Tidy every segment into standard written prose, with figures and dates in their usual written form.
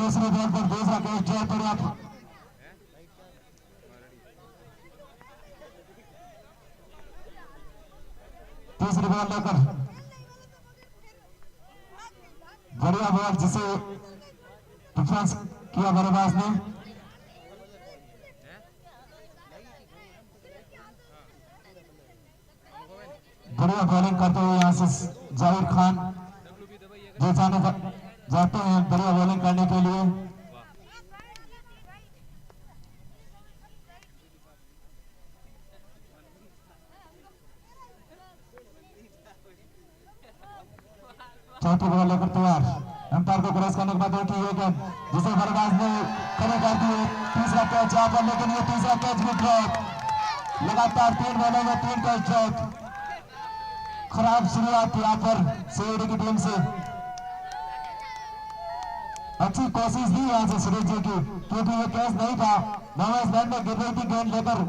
दूसरी बॉल पर दूसरा कैच ड्राइव बढ़िया। तीसरी बॉल लेकर बढ़िया बॉल जिसे डिफेंस किया बल्लेबाज ने। बढ़िया बॉलिंग करते हुए यहां से जाहिर खान जो जाते हैं बढ़िया बॉलिंग करने के लिए। चौथी बॉल लेकर तैयार। अंपायर को क्रॉस करने के बाद उठी है गेंद जिसे बल्लेबाज ने खड़े कर दिए। तीसरा कैच यहाँ पर, लेकिन ये तीसरा कैच भी ड्रॉप। लगातार 3 बॉलों में 3 कैच ड्रॉप। खराब शुरुआत यहाँ पर सीएडी की टीम से। अच्छी कोशिश दी यहाँ से सुरेश जी की, क्योंकि ये कैच नहीं था। नॉर्मल बैट में गिर रही थी गेंद लेकर।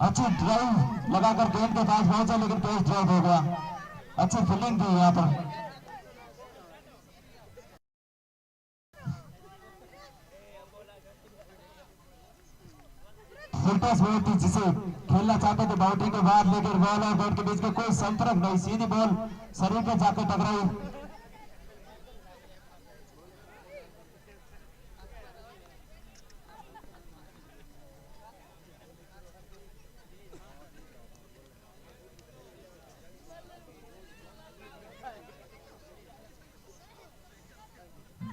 अच्छी ड्राइव लगाकर गेंद के पास पहुंचे, लेकिन कैच ड्रॉप हो गया। अच्छी फील्डिंग थी यहाँ पर। फुलटॉस बॉल थी जिसे खेलना चाहते थे बाउंड्री के बाहर, लेकर बॉल और बैट के बीच में कोई संपर्क नहीं, सीधी बॉल शरीर पे जाकर टकराई।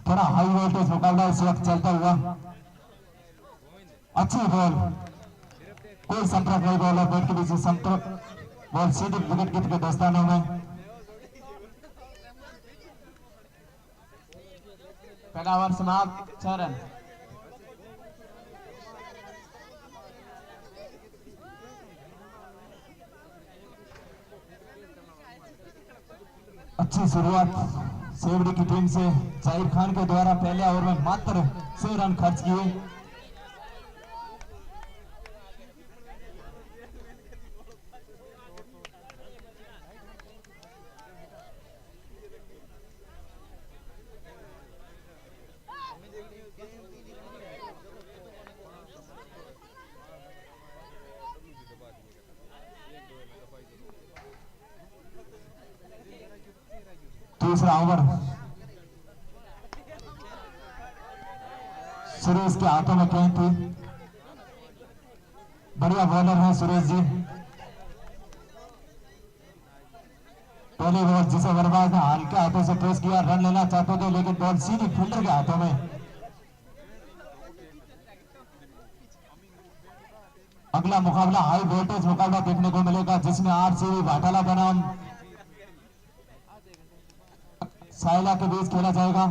थोड़ा हाई वोल्टेज मुकाबला इस वक्त चलता हुआ। अच्छी बॉल, कोई संपर्क नहीं बॉल और बैट के बीच संपर्क, बॉल सीधी विकेट कीपर के दस्तानों में। पहला ओवर समाप्त, 6 रन। अच्छी शुरुआत सेवड़ी की टीम से। जाहिर खान के द्वारा पहले ओवर में मात्र 6 रन खर्च किए। दूसरा ओवर सुरेश के हाथों में गेंद थी। बढ़िया बॉलर हैं सुरेश जी। पहली बॉल जिसे बल्लेबाज ने हल्के हाथों से प्रेस किया, रन लेना चाहते थे, लेकिन बॉल सीधी फील्डर के हाथों में। अगला मुकाबला हाई वोल्टेज मुकाबला देखने को मिलेगा, जिसमें आरसीबी भाटाला बनाम साइला के बीच खेला जाएगा।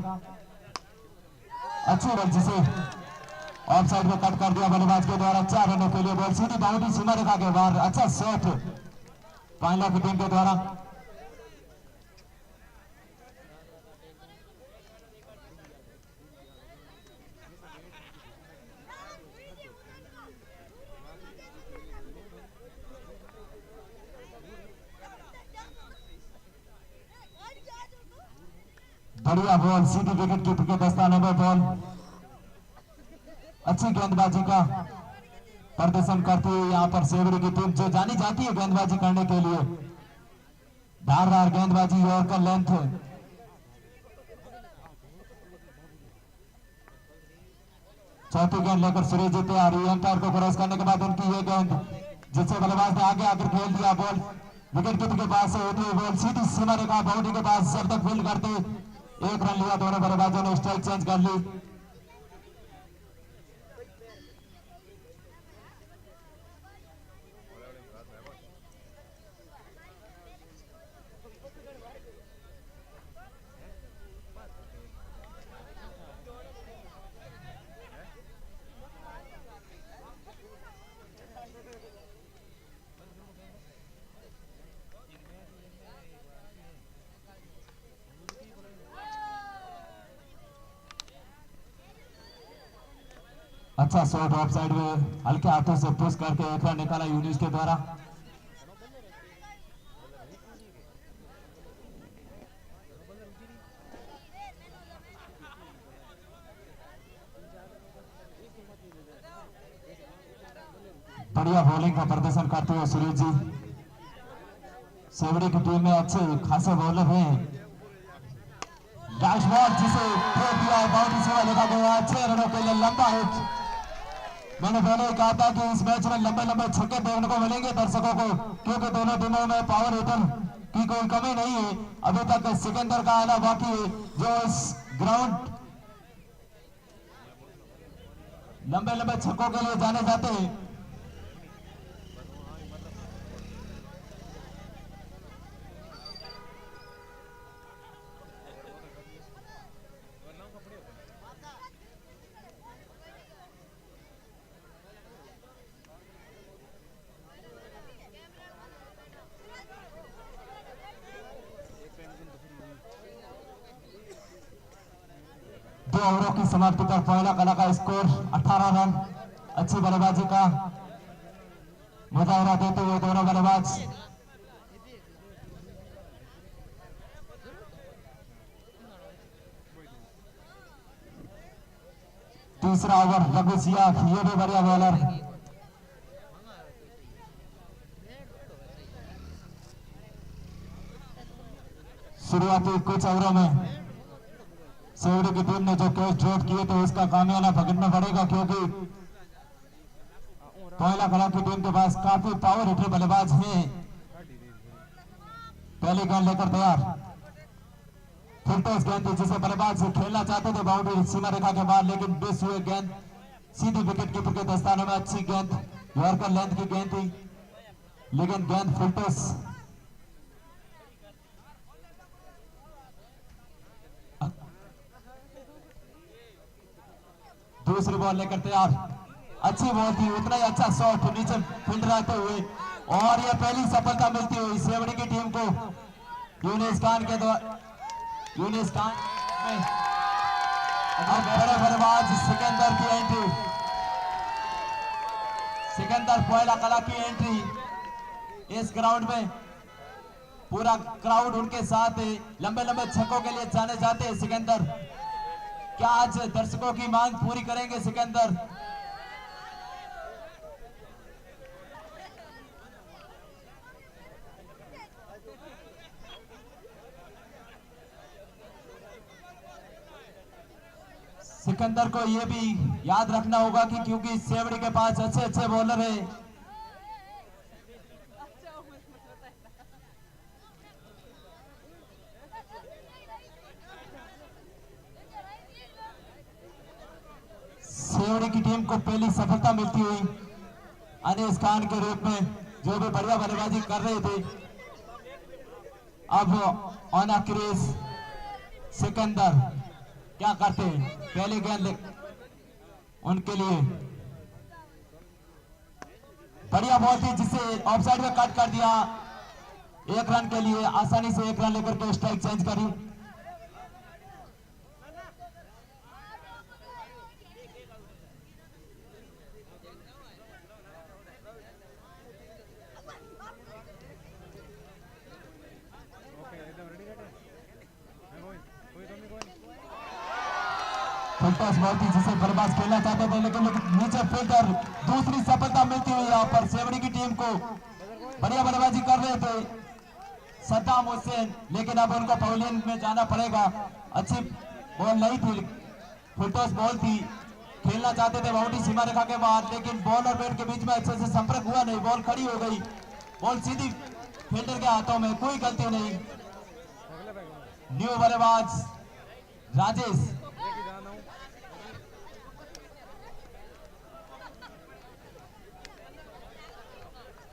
अच्छी बॉल जिसे ऑफ साइड में कट कर दिया बल्लेबाज के द्वारा। 4 रनों के लिए बॉल सीधी बाउंड्री सीमा रेखा के बाहर। अच्छा शॉट पाइला की टीम के द्वारा। बढ़िया बॉल सीधी विकेट कीपर के दस्तानों में बॉल। अच्छी गेंदबाजी का प्रदर्शन करती हुई यहाँ पर सेवड़ी की टीम, जो जानी जाती है गेंदबाजी करने के लिए। धारदार गेंदबाजी, यॉर्कर लेंथ। चौथी गेंद लेकर सुरेश जी तैयार हुई। अंपायर को क्रॉस करने के बाद उनकी ये गेंद जिससे बल्लेबाज ने आगे आकर खेल दिया। बॉल विकेट कीपर के पास से होती हुई बॉल सीधी सीमा रेखा बाउंड्री के पास जब तक फील्ड करते 1 रन लिया। दोनों बल्लेबाजों ने स्ट्राइक चेंज कर ली। अच्छा शॉट ऑफ साइड में हल्के हाथों से पुश करके 1 रन निकाला यूनिस के द्वारा। बढ़िया बॉलिंग का प्रदर्शन करते हुए सुरेश जी। सेवड़ी की टीम में अच्छे खासे बॉलर हैं। डैशबोर्ड जिसे फेंक दिया है, बाउंड्री से लगा गया 6 रनों के लिए लंबा हिट। मैंने पहले ही कहा था कि इस मैच में लंबे लंबे छक्के देखने को मिलेंगे दर्शकों को, क्योंकि दोनों टीमों में पावर हिटर की कोई कमी नहीं है। अभी तक सिकंदर का आना बाकी है, जो इस ग्राउंड लंबे लंबे छक्कों के लिए जाने जाते हैं। दो ओवरों की समाप्ति पर पहला कला का स्कोर 18 रन। अच्छी बल्लेबाजी का मुजाहरा देते हुए दोनों बल्लेबाज। तीसरा ओवर रघु सिया, ये भी बढ़िया बॉलर। शुरुआती कुछ ओवरों में सेवड़ी की टीम ने जो कैच ड्रॉप किए थे उसका खामियाजा भुगतना पड़ेगा, क्योंकि पहला कला की टीम के पास काफी पावर हिटर बल्लेबाज हैं। पहली गेंद लेकर तैयार, फिल्टर्स गेंद थी जिसे बल्लेबाज खेलना चाहते थे बाउंड्री सीमा रेखा के बाहर, लेकिन मिस हुए गेंद सीधी विकेट कीपर के दस्तानों में। अच्छी गेंद यॉर्कर लेंथ की गेंद थी, लेकिन गेंद फिल्टर्स दूसरी बॉल लेकर तैयार। अच्छी बॉल थी, उतना ही अच्छा शॉट नीचे फील्डर आते हुए, और यह पहली सफलता मिलती हुई सेवड़ी की टीम को यूनिस खान के द्वारा। यूनिस खान में अब बड़े बल्लेबाज सिकंदर की एंट्री। सिकंदर पहला कला की एंट्री इस ग्राउंड में। पूरा क्राउड उनके साथ है, लंबे लंबे छक्कों के लिए जाने जाते हैं सिकंदर। क्या आज दर्शकों की मांग पूरी करेंगे सिकंदर? सिकंदर को यह भी याद रखना होगा कि क्योंकि सेवड़ी के पास अच्छे अच्छे बॉलर हैं। सेवड़ी की टीम को पहली सफलता मिलती हुई अनीस खान के रूप में, जो भी बढ़िया बल्लेबाजी कर रहे थे। अब ऑन क्रीज सिकंदर क्या करते हैं? पहली गेंद उनके लिए बढ़िया बॉल थी जिसे ऑफसाइड में कट कर दिया। 1 रन के लिए आसानी से 1 रन लेकर के स्ट्राइक चेंज करी। फिल्टर्स बॉल थी जिसे बल्लेबाज खेलना चाहते थे, लेकिन नीचे फिल्टर। दूसरी सफलता मिलती हुई यहाँ पर सेवड़ी की टीम को। बढ़िया बल्लेबाजी कर रहे थे सद्दाम हुसैन, लेकिन अब उनको पवेलियन में जाना पड़ेगा। अच्छी बॉल नहीं थी, फिल्टर्स बॉल थी, खेलना चाहते थे बाउंड्री सीमा रेखा के बाहर, लेकिन बॉल और बैट के बीच में अच्छे से संपर्क हुआ नहीं। बॉल खड़ी हो गई, बॉल सीधी फील्डर के हाथों में, कोई गलती नहीं। न्यू बल्लेबाज राजेश।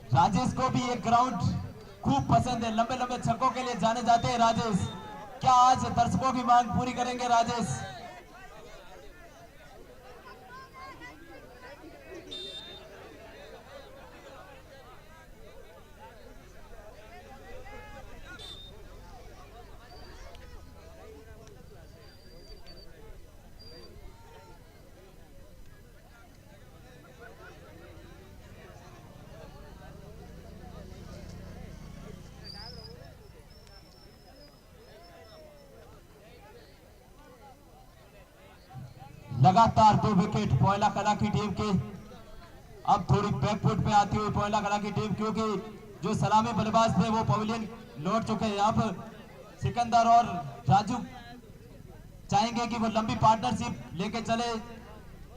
राजेश को भी ये ग्राउंड खूब पसंद है, लंबे लंबे छक्कों के लिए जाने जाते हैं राजेश। क्या आज दर्शकों की मांग पूरी करेंगे राजेश? लगातार 2 विकेट कोयला कला की टीम के। अब थोड़ी बैकफुट पे आती हुई पोयला कला की टीम, क्योंकि जो सलामी बल्लेबाज थे वो पवेलियन लौट चुके हैं। अब सिकंदर और राजू चाहेंगे कि वो लंबी पार्टनरशिप लेके चले।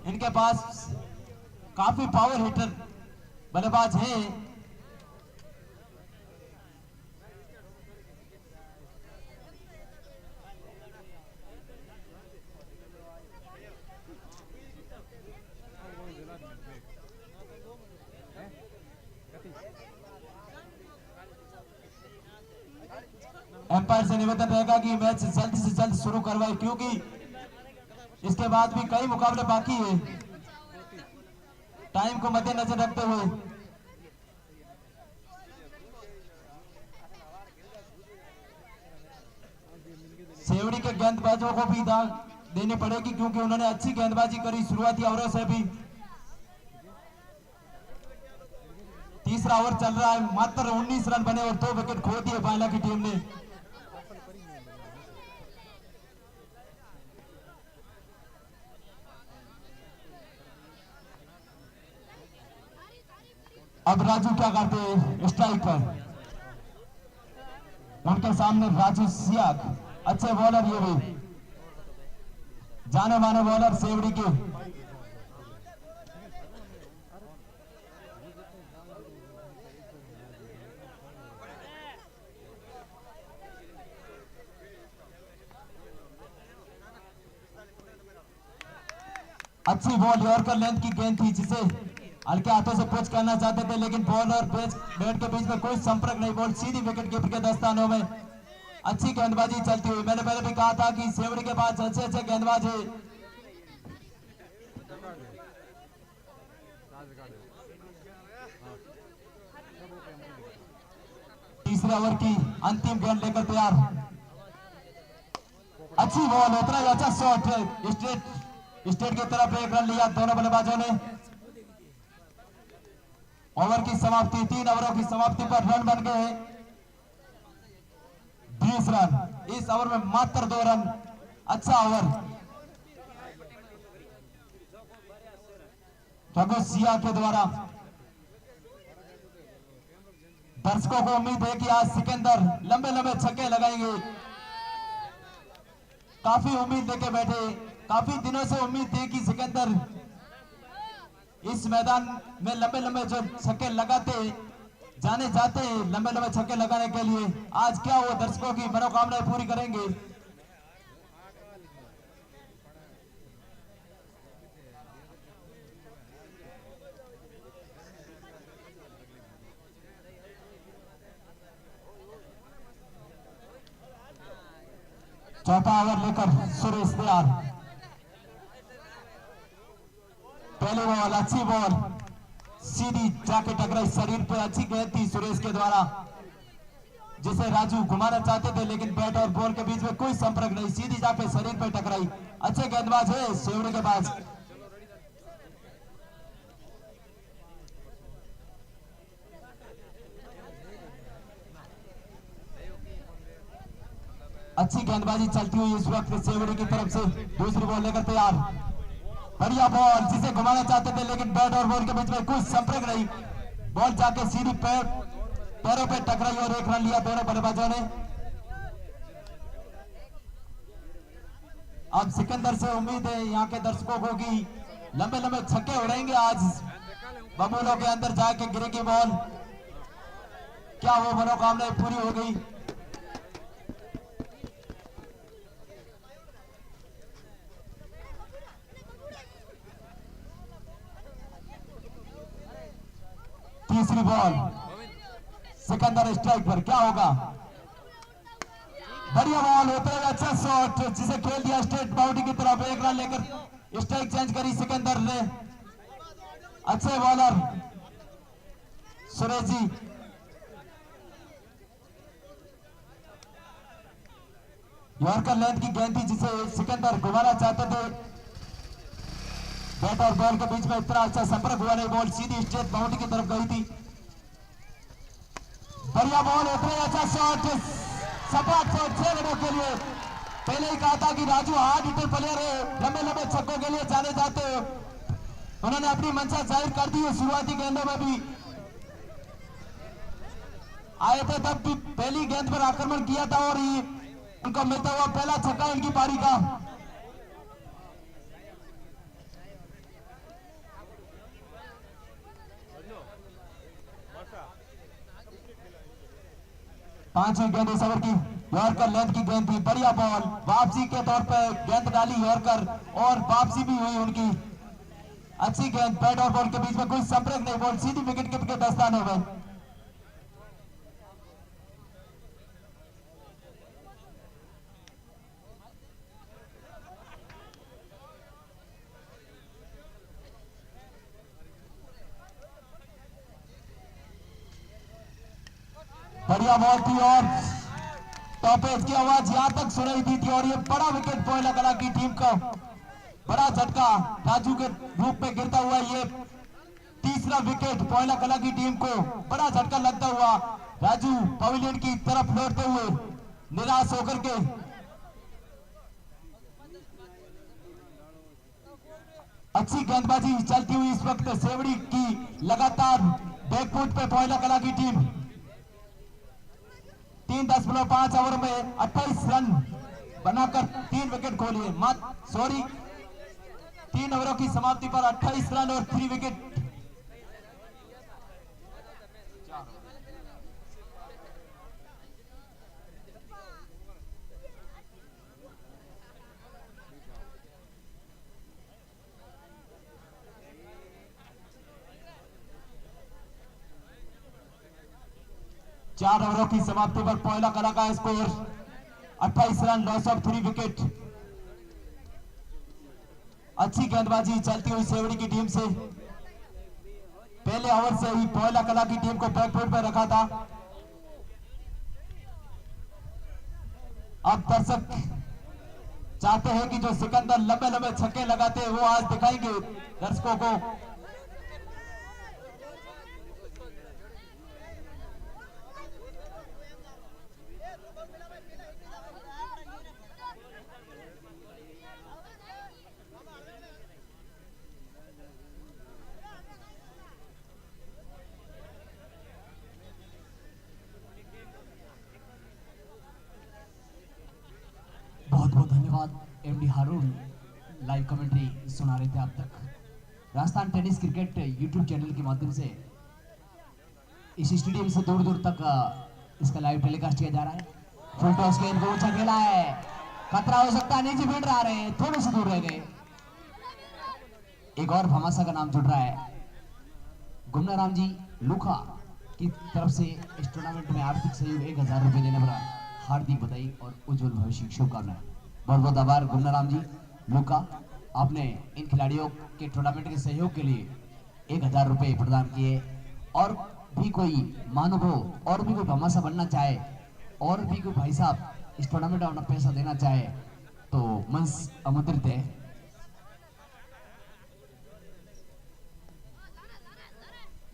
इनके पास काफी पावर हिटर बल्लेबाज हैं। एम्पायर से निवेदन रहेगा कि मैच जल्द से जल्द शुरू करवाए, क्योंकि इसके बाद भी कई मुकाबले बाकी है। टाइम को मद्देनजर रखते हुए सेवड़ी के गेंदबाजों को भी दाग देनी पड़ेगी, क्योंकि उन्होंने अच्छी गेंदबाजी करी शुरुआती ओवरों से भी। तीसरा ओवर चल रहा है, मात्र 19 रन बने और 2 विकेट खो दिए बायला की टीम ने। अब राजू क्या करते हैं स्ट्राइक पर, उनके सामने राजू सियाक, अच्छे बॉलर ये भी, जाने माने बॉलर सेवड़ी के। अच्छी बॉल यॉर्कर लेंथ की गेंद थी, जिसे हल्के हाथों से पिच करना चाहते थे, लेकिन बॉल और बैट के बीच में कोई संपर्क नहीं। बॉल सीधी विकेट कीपर के दस्तानों में। अच्छी गेंदबाजी चलती हुई। मैंने पहले भी कहा था कि सेवड़ी के पास अच्छे अच्छे गेंदबाज है। तीसरे ओवर की अंतिम गेंद लेकर तैयार। अच्छी बॉल, उतना ही अच्छा शॉट, स्टेट की तरफ 1 रन लिया दोनों बल्लेबाजों ने। ओवर की समाप्ति, 3 ओवरों की समाप्ति पर रन बन गए 20 रन। इस ओवर में मात्र 2 रन। अच्छा ओवर। रघु सिया के द्वारा। दर्शकों को उम्मीद है कि आज सिकंदर लंबे लंबे छक्के लगाएंगे। काफी उम्मीद लेके बैठे, काफी दिनों से उम्मीद थी कि सिकंदर इस मैदान में लंबे लंबे जो छक्के लगाते जाने जाते हैं, लंबे लंबे छक्के लगाने के लिए। आज क्या वो दर्शकों की मनोकामनाएं पूरी करेंगे। चौथा ओवर लेकर सुरेश तैयार। पहली बॉल, अच्छी बॉल, सीधी जाके टकराई शरीर पे। अच्छी गेंद थी सुरेश के द्वारा, जिसे राजू घुमाना चाहते थे, लेकिन बैट और बॉल के बीच में कोई संपर्क नहीं। सीधी जाके शरीर पे टकराई। अच्छे गेंदबाज है सेवड़ी के पास। अच्छी गेंदबाजी चलती हुई इस वक्त सेवड़ी की तरफ से। दूसरी बॉल लेकर तैयार। बढ़िया बॉल, जिसे घुमाना चाहते थे, लेकिन बैट और बॉल के बीच में कोई संपर्क नहीं। बॉल जाके सीधी पैरों पे टकराई और 1 रन लिया दोनों बल्लेबाजों ने। अब सिकंदर से उम्मीद है यहाँ के दर्शकों को कि लंबे लंबे छक्के उड़ेंगे आज। बबूलों के अंदर जाके गिरेगी बॉल। क्या वो मनोकामनाएं पूरी हो गई। तीसरी बॉल, सिकंदर स्ट्राइक पर, क्या होगा। बढ़िया बॉल, उतरेगा अच्छा शॉट, जिसे खेल दिया स्ट्रेट बाउंड्री की तरफ। 1 रन लेकर स्ट्राइक चेंज करी सिकंदर ने। अच्छे bowler Suresh ji. Yorker length की गेंद थी, जिसे सिकंदर घुमाना चाहते थे। बैट और बॉल के बीच में इतना अच्छा संपर्क हुआ नहीं। बॉल सीधी स्ट्रेट बाउंड्री की तरफ गई थी। बढ़िया बॉल, उतरे अच्छा शॉट, सपाट शॉट 6 रनों के लिए। पहले ही कहा था कि राजू हार्ड हिटर प्लेयर है, लंबे लंबे छक्कों के लिए जाने जाते हो। उन्होंने अपनी मंशा जाहिर कर दी है। शुरुआती गेंदों में भी आए थे, तब भी पहली गेंद पर आक्रमण किया था और ये उनको मिलता हुआ पहला छक्का इनकी पारी का। पांचवी गेंद इस ओवर की यॉर्कर लेंथ की गेंद थी, बढ़िया बॉल वापसी के तौर पर गेंद डाली यॉर्कर और वापसी भी हुई उनकी। अच्छी गेंद, बैट और बॉल के बीच में कोई संपर्क नहीं, बॉल सीधी विकेट कीपर के दस्ताने में। बढ़िया बॉल थी और टॉप एज की आवाज यहां तक सुनाई दी थी और ये बड़ा विकेट कोयला कला की टीम को बड़ा झटका राजू के रूप में गिरता हुआ। ये तीसरा विकेट कोयला कला की टीम को बड़ा झटका लगता हुआ राजू पवेलियन की तरफ लौटते हुए निराश होकर के। अच्छी गेंदबाजी चलती हुई इस वक्त सेवड़ी की लगातार बैकफुट पे कोयला कला की टीम 3.5 ओवर में 28 रन बनाकर 3 विकेट खोलिए। सॉरी, 3 ओवरों की समाप्ति पर 28 रन और 3 विकेट। चार ओवरों की समाप्ति पर कोयला कला का score 28 run, loss of 3 wicket. अच्छी गेंदबाजी चलती हुई सेवड़ी की टीम से पहले ओवर से ही कोयला कला की टीम को बैकफुट पर रखा था। अब दर्शक चाहते हैं कि जो सिकंदर लंबे लंबे छक्के लगाते हैं वो आज दिखाएंगे दर्शकों को। बहुत बहुत धन्यवाद एमडी हारून, लाइव कमेंट्री सुना रहे थे आप तक। Rajasthan tennis cricket YouTube channel के माध्यम से इस स्टेडियम से दूर दूर तक इसका लाइव टेलीकास्ट किया जा रहा है। फुल टॉस गेंद को ऊंचा खेला है, खतरा हो सकता है, नीचे फील्डर आ रहे हैं, थोड़े से दूर रह गए। एक और भमासा का नाम जुड़ रहा है, गुमनाराम जी लुखा की तरफ से इस टूर्नामेंट में आर्थिक सहयोग 1000 रुपए देने पर हार्दिक बधाई और उज्जवल भविष्य की शुभकामनाएं। बहुत बहुत आभार गुमनाराम जी लुका, आपने इन खिलाड़ियों के टूर्नामेंट के सहयोग के लिए 1000 रुपए प्रदान किए। और भी कोई महानुभव और भी कोई भमासा बनना चाहे और भी कोई भाई साहब इस टूर्नामेंट में अपना पैसा देना चाहे तो मंच आमंत्रित है।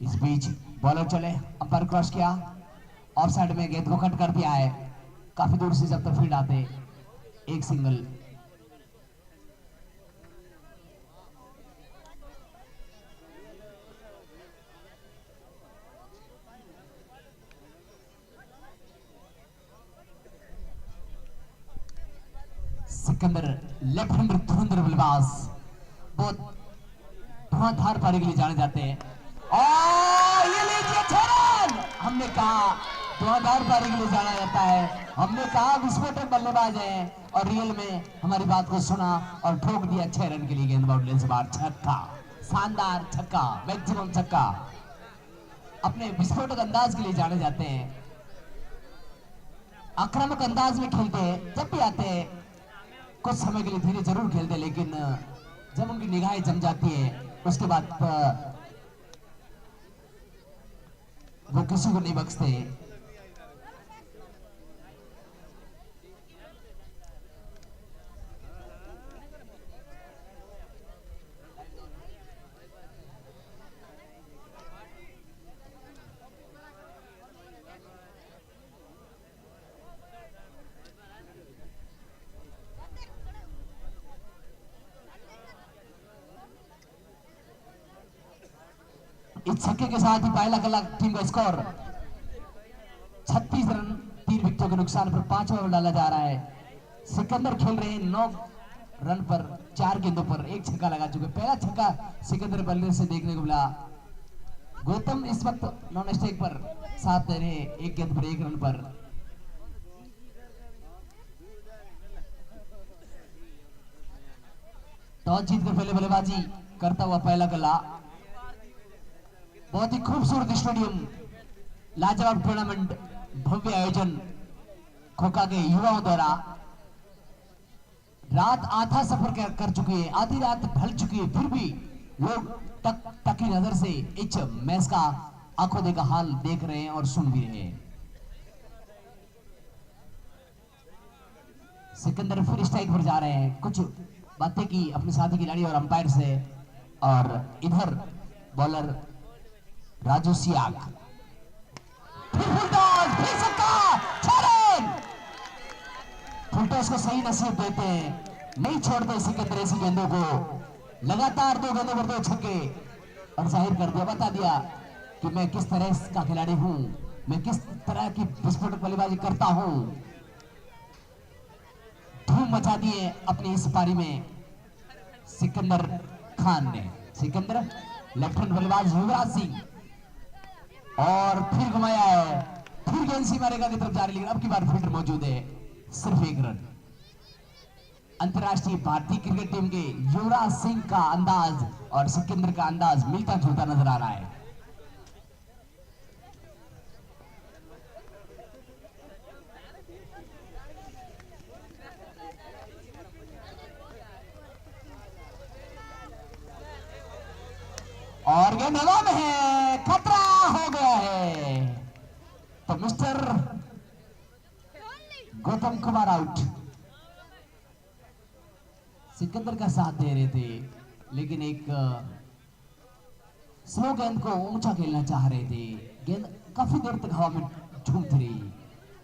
इस बीच बॉलर चले, अंपायर क्रॉस किया, ऑफ साइड में गेंद को कट कर दिया है। काफी दूर से जब तक फील्ड आते एक सिंगल। सिकंदर लेफ्ट हैंडर धुरंधर बल्लेबाज, बहुत धुआंधार पारी के लिए जाने जाते हैं। और ये लीजिए 6 रन। हमने कहा धुआंधार पारी के लिए जाना जाता है, हमने कहा विस्फोटक बल्लेबाज है और रियल में हमारी बात को सुना और ठोक दिया 6 रन के लिए गेंद बाउंड्री से बाहर। छक्का, शानदार छक्का, मैक्सिमम छक्का। अपने विस्फोटक अंदाज के लिए जाने जाते हैं, आक्रामक अंदाज में खेलते हैं। जब भी आते हैं कुछ समय के लिए धीरे जरूर खेलते, लेकिन जब उनकी निगाहें जम जाती है उसके बाद वो किसी को नहीं बख्शते। इस छक्के के साथ ही पहला कलाक टीम का स्कोर 36 रन 3 विकेटों के नुकसान पर 5वां ओवर डाला जा रहा है। सिकंदर खेल रहे हैं 9 रन पर 4 गेंदों पर 1 छक्का लगा चुके। पहला छक्का सिकंदर बल्ले से देखने को मिला। गौतम इस वक्त नॉन स्ट्राइक पर साथ दे रहे 1 गेंद पर 1 रन पर। टॉस जीतकर पहले बल्लेबाजी करता हुआ पहला कला। बहुत ही खूबसूरत स्टेडियम, लाजवाब टूर्नामेंट, भव्य आयोजन खोखा के युवाओं द्वारा। रात आधा सफर कर चुकी है, आधी रात ढल चुकी है, फिर भी लोग टकी नजर से इस मैच का आंखों देखा हाल देख रहे हैं और सुन भी रहे हैं। सिकंदर फिर स्ट्राइक पर जा रहे हैं। कुछ बातें की अपने साथी खिलाड़ी और अंपायर से। और इधर बॉलर राजू सियाग, फिर फुलटॉस, फिर छक्का, 6 रन। फुलटॉस को सही नसीब देते हैं, नहीं छोड़ते सिकंदर ऐसी गेंदों को। लगातार 2 गेंदों पर 2 छक्के और जाहिर कर दिया, बता दिया कि मैं किस तरह का खिलाड़ी हूं, मैं किस तरह की विस्फोटक बल्लेबाजी करता हूं। धूम मचा दी है अपनी इस पारी में सिकंदर खान ने। सिकंदर लेफ्ट हैंड बल्लेबाज युवराज सिंह, और फिर घुमाया है, फिर गेंद सीमा रेखा की तरफ जा रही, लेकिन अब की बार फील्डर मौजूद है। सिर्फ 1 रन। अंतरराष्ट्रीय भारतीय क्रिकेट टीम के युवराज सिंह का अंदाज और सिकंदर का अंदाज मिलता जुलता नजर आ रहा है। और गेंद हवा में है, खतरा हो गया है। तो मिस्टर गौतम कुमार आउट। सिकंदर का साथ दे रहे थे, लेकिन एक स्लो गेंद को ऊंचा खेलना चाह रहे थे। गेंद काफी देर तक हवा में झूमती रही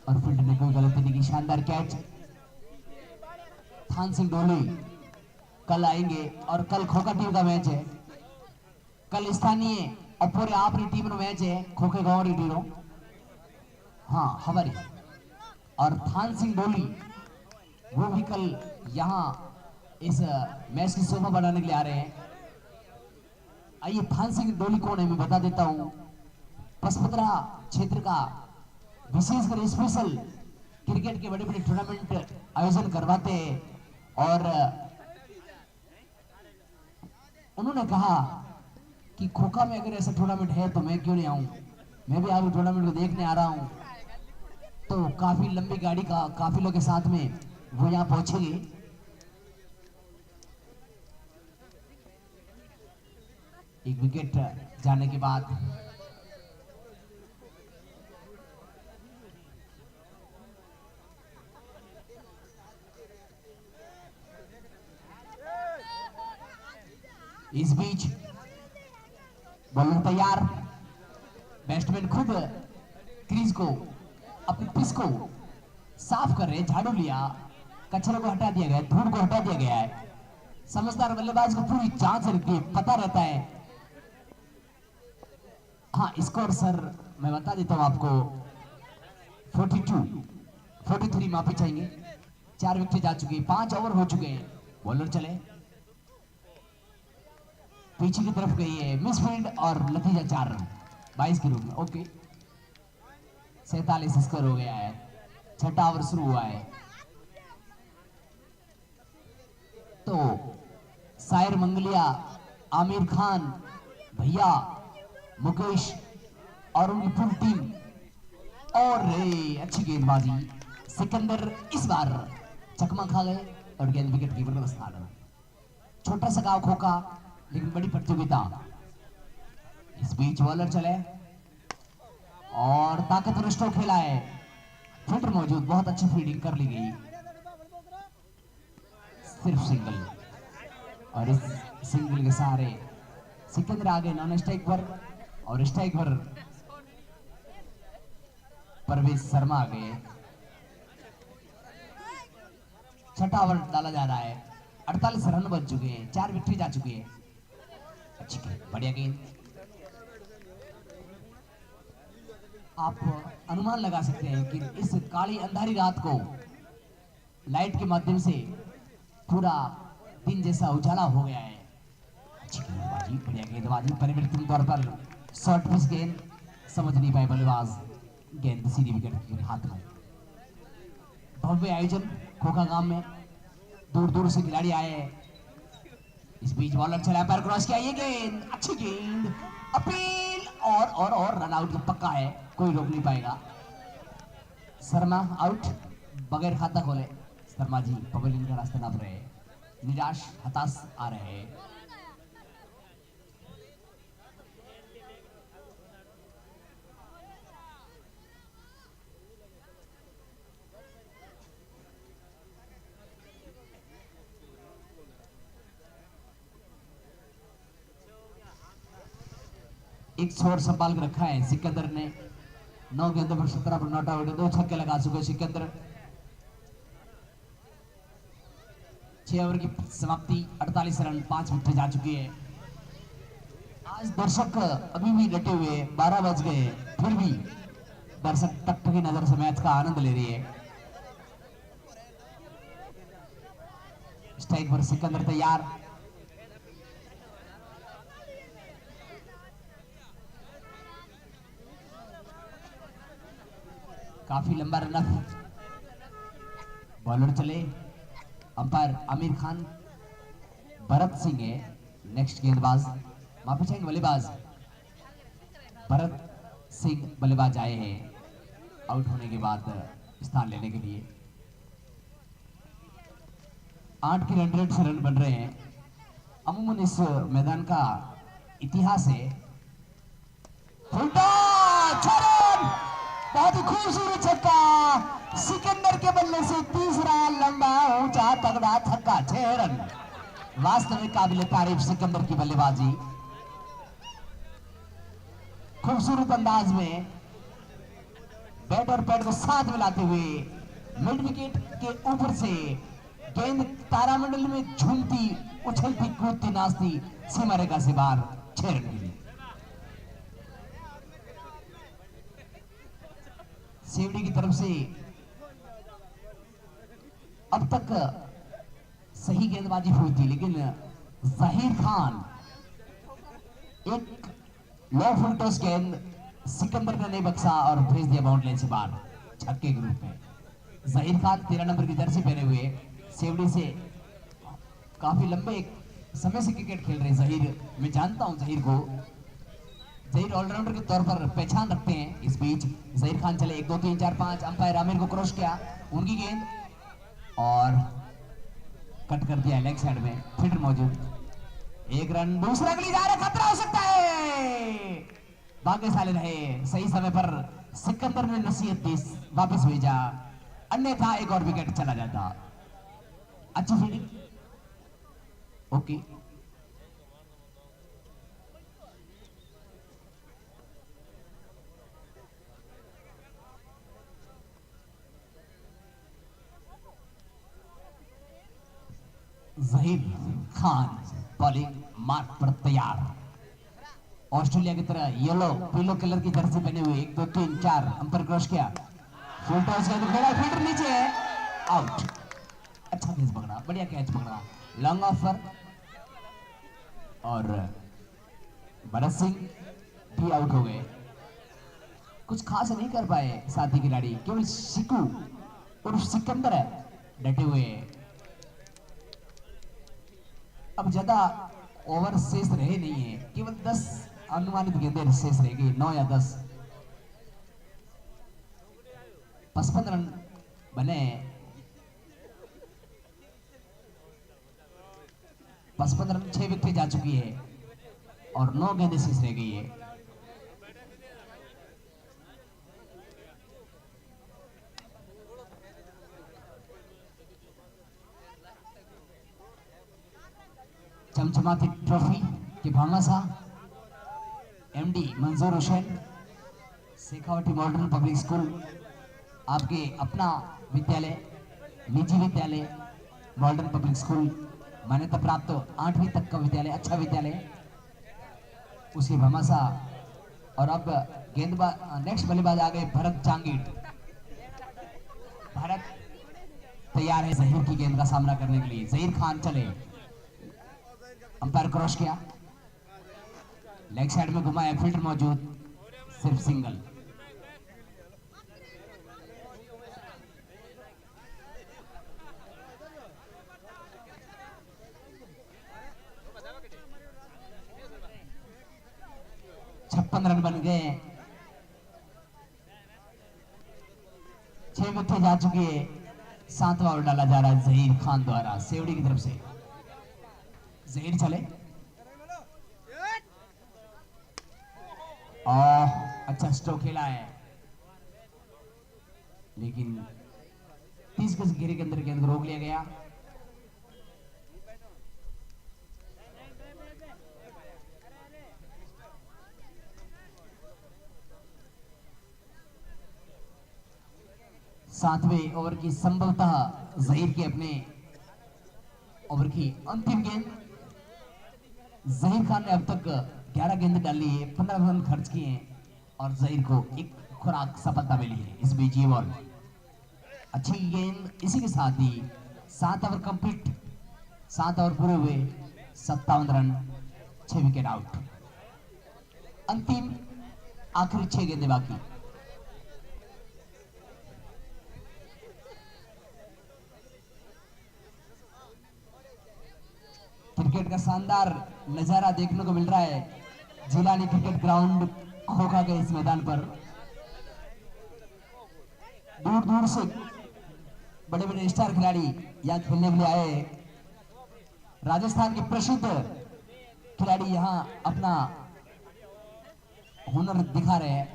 और फील्डर ने कोई गलती नहीं की। शानदार कैच। थान सिंह डोली कल आएंगे और कल खोखा टीम का मैच है। कल स्थानीय और पूरे आपरी टीम नो मैच है, खोखे गांव री टीम। हाँ हमारी। और थान सिंह डोली वो भी कल यहाँ इस मैच की शोभा बढ़ाने के लिए आ रहे हैं। आइए थान सिंह डोली कौन है मैं बता देता हूँ। पसपतरा क्षेत्र का विशेषकर स्पेशल क्रिकेट के बड़े बड़े टूर्नामेंट आयोजन करवाते हैं, और उन्होंने कहा कि खोखा में अगर ऐसा टूर्नामेंट है तो मैं क्यों नहीं आऊं। मैं भी आप टूर्नामेंट को देखने आ रहा हूं। तो काफी लंबी गाड़ी का काफिलों के साथ में वो यहां पहुंचेंगे। एक विकेट जाने के बाद इस बीच बॉलर तैयार, बैट्समैन खुद क्रीज को अपनी पिच को साफ कर रहे, झाड़ू लिया, कचरे को हटा दिया गया, धूल को हटा दिया गया है। समझदार बल्लेबाज को पूरी जांच रहती है, पता रहता है। हाँ स्कोर सर मैं बता देता हूं आपको, 43 माफी चाहिए। 4 विकेट जा चुकी है, 5 ओवर हो चुके हैं। बॉलर चले, पीछे की तरफ गई है मिसफील्ड और नतीजा 4 रन 22 के रूप में। ओके 47 स्कोर हो गया है। 6वां ओवर शुरू हुआ है। तो सायर मंगलिया, आमिर खान भैया, मुकेश और उनकी पूरी टीम, और अच्छी गेंदबाजी। सिकंदर इस बार चकमा खा गए और गेंद विकेट कीपर का स्थान। छोटा सा गांव खोखा लेकिन बड़ी प्रतियोगिता। इस बीच बॉलर चले और ताकतवर स्ट्रोक खेला है, फील्डर मौजूद, बहुत अच्छी फील्डिंग कर ली गई। सिर्फ सिंगल, और इस सिंगल के सहारे सिकंदर आगे नॉन स्ट्राइक पर, और स्ट्राइक पर परवेज शर्मा आ गए। 6वां ओवर डाला जा रहा है। 48 रन बन चुके हैं, 4 विकेट जा चुके हैं। अच्छी गेंद, बढ़िया गेंद, आप अनुमान लगा सकते हैं कि इस काली अंधारी रात को लाइट के माध्यम से पूरा दिन जैसा उजाला हो गया है। अच्छी गेंदबाजी, बढ़िया गेंदबाजी, परिवर्तन तौर पर शॉर्ट पिच गेंद, समझ नहीं पाए बल्लेबाज, गेंद सीधी विकेट के हाथ में। भव्य आयोजन खोखा गांव में, दूर दूर से खिलाड़ी आए हैं। इस बीच बॉलर चला पर क्रॉस किया, ये गेंद अच्छी गेंद, अपील और रन आउट पक्का है, कोई रोक नहीं पाएगा। शर्मा आउट, बगैर खाता खोले शर्मा जी पवेलियन का रास्ता नाप रहे, निराश हताश आ रहे हैं। एक छोर संभाल के रखा है सिकंदर ने, 9 गेंदों पर 17 पर नॉट आउट, 2 छक्के लगा चुके सिकंदर। 6 ओवर की समाप्ति, 48 रन, 5 विकेट जा चुकी है। आज दर्शक अभी भी डटे हुए, 12 बज गए, फिर भी दर्शक टकटकी नजर से मैच का आनंद ले रही है। स्ट्राइक पर सिकंदर तैयार, काफी लंबा रन, बॉलर चले, अंपायर आमिर खान, भरत सिंह है नेक्स्ट गेंदबाज, माफी चाहेंगे बल्लेबाज भरत सिंह बल्लेबाज आए हैं आउट होने के बाद स्थान लेने के लिए। 8 की रन रेट से रन बन रहे हैं। अमूमन इस मैदान का इतिहास है, बहुत ही खूबसूरत छक्का, सिकंदर के बल्ले से तीसरा लंबा ऊंचा तगड़ा छक्का, 6 रन। वास्तविक काबिल तारीफ सिकंदर की बल्लेबाजी, खूबसूरत अंदाज में बैट और पैड को साथ मिलाते हुए मिड विकेट के ऊपर से गेंद तारामंडल में झूमती, उछलती, कूदती, नाचती सीमा रेखा से बाहर, 6 रन के लिए। सेवड़ी की तरफ से अब तक सही गेंदबाजी हुई थी, लेकिन जहीर खान एक लो फुल टॉस गेंद सिकंदर ने नहीं बख्शा और भेज दिया बाउंड्री से बाहर, छक्के के रूप में। जहीर खान 13 नंबर की जर्सी पहने हुए सेवड़ी से काफी लंबे समय से क्रिकेट खेल रहे जहीर, मैं जानता हूं जहीर को, जहीर ऑलराउंडर के तौर पर पहचान रखते हैं। इस बीच जहीर खान चले, 1 2 3 4 5, अंपायर आमिर को क्रॉस किया, उनकी गेंद और कट कर दिया लेग साइड में, फील्डर मौजूद, 1 रन, दूसरा अगली जा रहा, खतरा हो सकता है, भाग्यशाली रहे, सही समय पर सिकंदर ने नसीहत दी, वापस भेजा, अन्यथा एक और विकेट चला जाता। अच्छी fielding, okay. Zaheer Khan bowling mark पर तैयार, ऑस्ट्रेलिया की तरह येलो पीलो कलर की जर्सी पहने हुए, 1 2 3 4, अंपायर क्रॉस किया, फुल टॉस का खेला, फील्डर नीचे है, आउट। अच्छा कैच पकड़ा, बढ़िया कैच पकड़ा, लॉन्ग ऑफर, और भरत सिंह भी आउट हो गए। कुछ खास नहीं कर पाए साथी खिलाड़ी, केवल शिकू और सिकंदर है डटे हुए। अब ज्यादा ओवर शेष रहे नहीं है, केवल 10 अनुमानित गेंदें शेष रह गई, 9 या 10। 55 रन बने, 55 रन, 6 विकेट जा चुकी है और 9 गेंदें शेष रह गई है। चमचमाती ट्रॉफी के भामासा एमडी मंजूर Hussain, Shekhawati modern public school, आपके अपना विद्यालय, निजी विद्यालय मॉडर्न पब्लिक स्कूल, मान्यता प्राप्त 8वीं तक का विद्यालय, अच्छा विद्यालय, उसके भामासा, और अब गेंदबाज नेक्स्ट बल्लेबाज आ गए भरत जांगीट। भरत तैयार है जहीर की गेंद का सामना करने के लिए। जहीर खान चले, अंपायर क्रॉस किया, लेग साइड में घुमाया, फील्डर मौजूद, सिर्फ सिंगल। छप्पन रन बन गए, 6 विकेट जा चुकी है। 7वां ओवर डाला जा रहा है जहीर खान द्वारा सेवड़ी की तरफ से। जहीर चले और अच्छा स्ट्रोक खेला है, लेकिन 30 गज घेरे के अंदर गेंद को रोक लिया गया। सातवें ओवर की संभवतः जहीर के अपने ओवर की अंतिम गेंद। जहीर खान ने अब तक 11 गेंद डाली है, 15 रन खर्च किए हैं और जहीर को एक खुराक सफलता मिली है। इस बीच ये बॉल अच्छी गेंद। इसी के साथ ही 7 ओवर कंप्लीट, 7 ओवर पूरे हुए, 57 रन, 6 विकेट आउट। अंतिम आखिरी 6 गेंदें बाकी। क्रिकेट का शानदार नजारा देखने को मिल रहा है जिलानी क्रिकेट ग्राउंड खोखा के इस मैदान पर। दूर दूर से बड़े बड़े स्टार खिलाड़ी यहाँ खेलने के लिए आए हैं। राजस्थान के प्रसिद्ध खिलाड़ी यहाँ अपना हुनर दिखा रहे हैं।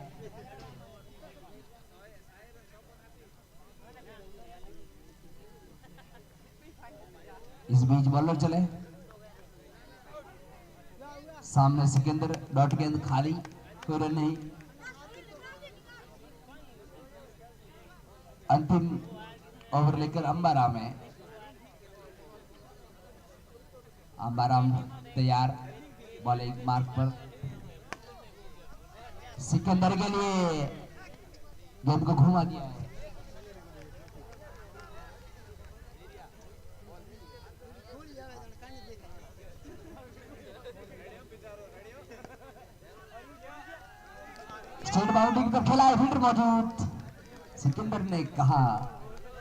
इस बीच बॉलर चले, सामने सिकंदर, डॉट गेंद खाली, कोई रन नहीं। अंतिम ओवर लेकर अंबाराम है। अंबाराम तैयार, बॉल एक मार्क पर। सिकंदर के लिए गेंद को घुमा दिया है। स्ट्रेट बाउंड्री पर खेला है, फील्डर मौजूद। सिकंदर ने कहा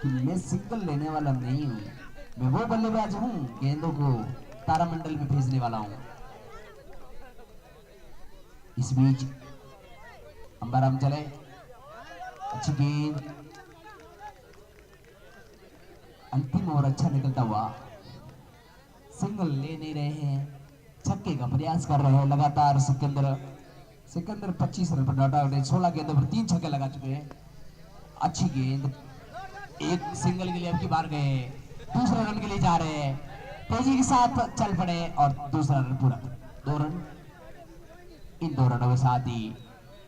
कि मैं सिंगल लेने वाला नहीं हूं, मैं वो बल्लेबाज हूं गेंदों को तारामंडल में भेजने वाला हूं। इस बीच अंबाराम चले, अच्छी गेंद, अंतिम ओवर अच्छा निकलता हुआ। सिंगल ले नहीं रहे हैं, छक्के का प्रयास कर रहे हैं लगातार सिकंदर। 25 रन पर नॉट आउट है। 16 गेंदों पर 3 छक्के लगा चुके हैं। अच्छी गेंद, एक सिंगल के लिए अब की बार गए, दूसरे रन के लिए जा रहे हैं, तेजी के साथ चल पड़े और दूसरा रन पूरा। 2 रन। इन 2 रनों के साथ ही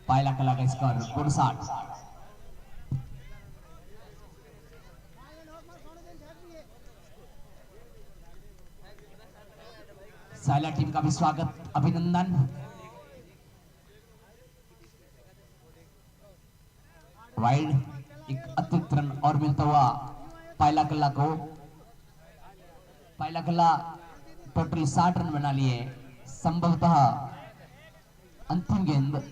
पायला कला का स्कोर 59। साइला टीम का भी स्वागत, अभिनंदन। वाइड, एक अतिरिक्त रन और मिलता हुआ पायला कल्ला को। पायला कल्ला टोटल 60 रन बना लिए, संभवतः अंतिम गेंद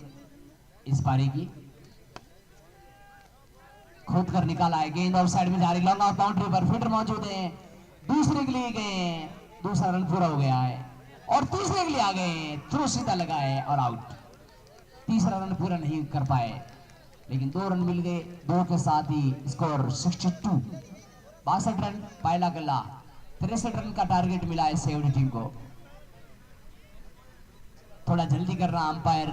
इस पारी की। खोद कर निकाला है, गेंद ऑफ साइड में जा रही, लॉन्ग ऑफ बाउंड्री पर, फील्डर मौजूद है, दूसरे के लिए गए, दूसरा रन पूरा हो गया है और तीसरे के लिए आ गए, थ्रो सीधा लगा है और आउट। तीसरा रन पूरा नहीं कर पाए, लेकिन 2 रन मिल गए। 2 के साथ ही स्कोर 62। 62 रन पायला कल्ला, 63 रन का टारगेट मिला है सेवड़ी टीम को। थोड़ा जल्दी करना अंपायर,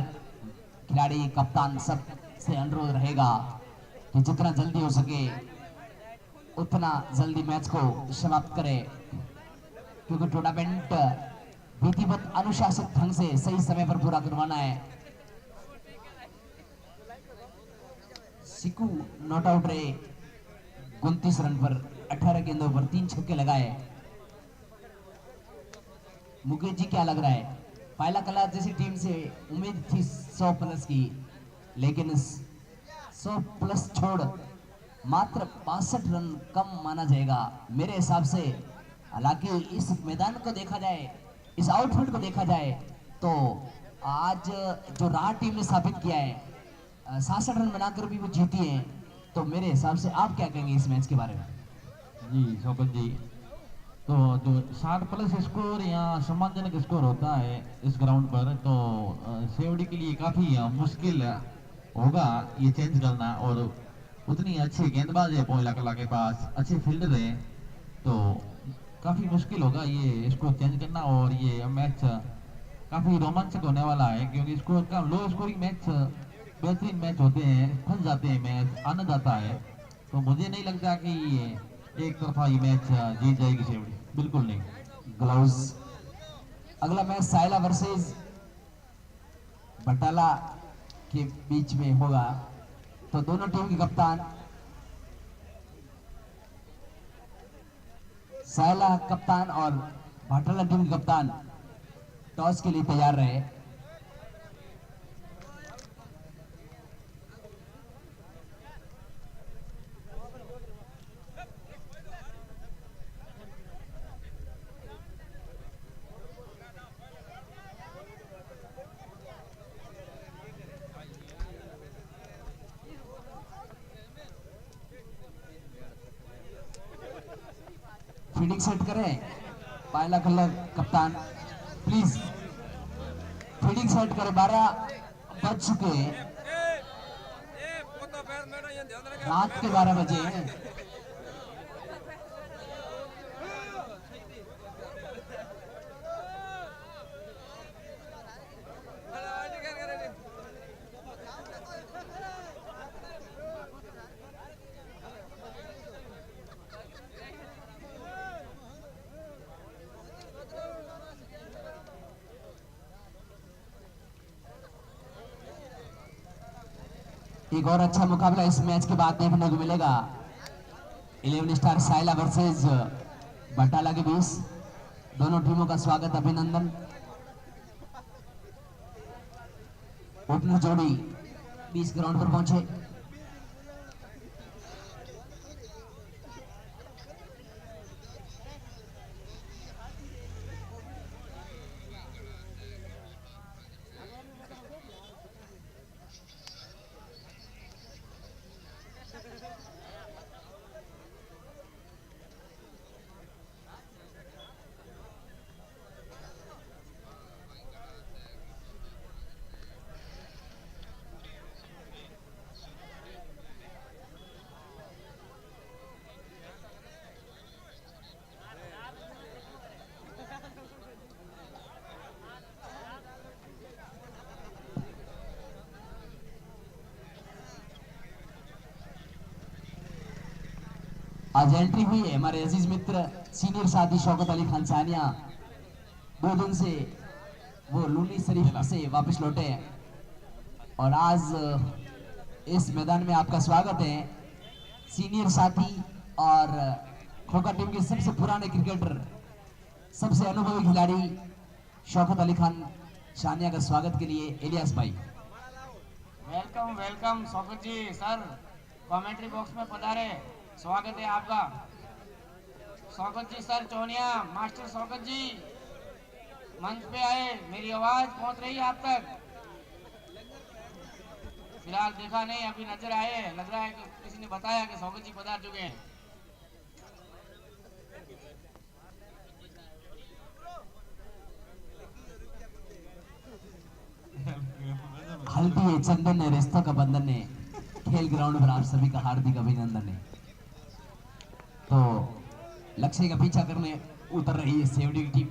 खिलाड़ी, कप्तान सब से अनुरोध रहेगा कि जितना जल्दी हो सके उतना जल्दी मैच को समाप्त करे, क्योंकि टूर्नामेंट विधिवत अनुशासित ढंग से सही समय पर पूरा करवाना है। सिकू नॉट आउट रहे 29 रन पर, 18 गेंदों पर 3 छक्के लगाए। मुकेश जी क्या लग रहा है? पायला कला जैसी टीम से उम्मीद थी 100 प्लस की, लेकिन 100 प्लस छोड़ मात्र 62 रन कम माना जाएगा मेरे हिसाब से। हालांकि इस मैदान को देखा जाए, इस आउटफिट को देखा जाए तो आज जो राह टीम ने साबित किया है 67 रन बनाकर भी वो जीती है, तो मेरे हिसाब से आप क्या कहेंगे इस मैच के बारे में? जी शौकत जी, तो जो 60 प्लस स्कोर या सम्मानजनक स्कोर होता है इस ग्राउंड पर, तो सेवड़ी के लिए काफ़ी मुश्किल होगा ये चेंज करना। और उतनी अच्छी गेंदबाज है पोइला कला के पास, अच्छे फील्डर है, तो काफ़ी मुश्किल होगा ये इसको चेंज करना। और ये मैच काफ़ी रोमांचक होने वाला है, क्योंकि स्कोर का लो स्कोरिंग मैच बेहतरीन मैच होते हैं, फंस जाते हैं मैच, आनंद आता है। तो मुझे नहीं लगता कि ये एक तरफा ये मैच जीत जाएगी सेवड़ी, बिल्कुल नहीं। ग्लव्स। अगला मैच सायला वर्सेस बटाला के बीच में होगा, तो दोनों टीम के कप्तान सायला कप्तान और बटाला टीम के कप्तान टॉस के लिए तैयार रहे। फील्डिंग सेट करें पायला कलर कप्तान, प्लीज फील्डिंग सेट करें। 12 बज चुके हैं, रात के 12 बजे हैं। एक और अच्छा मुकाबला इस मैच के बाद देखने को मिलेगा, 11 स्टार सायला वर्सेस बटाला के बीच। दोनों टीमों का स्वागत, अभिनंदन। ओपनर जोड़ी 20 ग्राउंड पर पहुंचे। आज एंट्री हुई है हमारे अजीज मित्र सीनियर साथी शौकत अली खान सानिया। 2 दिन से वो लूनी शरीफ से वापस लौटे हैं और आज इस मैदान में आपका स्वागत है। सीनियर साथी और खोखा टीम के सबसे पुराने क्रिकेटर, सबसे अनुभवी खिलाड़ी शौकत अली खान सानिया का स्वागत के लिए इलियास भाई। वेलकम वेलकम शौकत जी सर, कमेंट्री बॉक्स में पधारे, स्वागत है आपका। शौकत जी सर चौनिया, मास्टर शौकत जी मंच पे आए, मेरी आवाज पहुंच रही है आप तक? फिलहाल देखा नहीं, अभी नजर आए, लग रहा है कि किसी ने बताया कि शौकत जी पधार चुके हैं। हल्दी है चंदन है, रिश्तों का बंधन है, खेल ग्राउंड पर आप सभी का हार्दिक अभिनंदन है। तो लक्ष्य का पीछा करने उतर रही है सेवड़ी की टीम।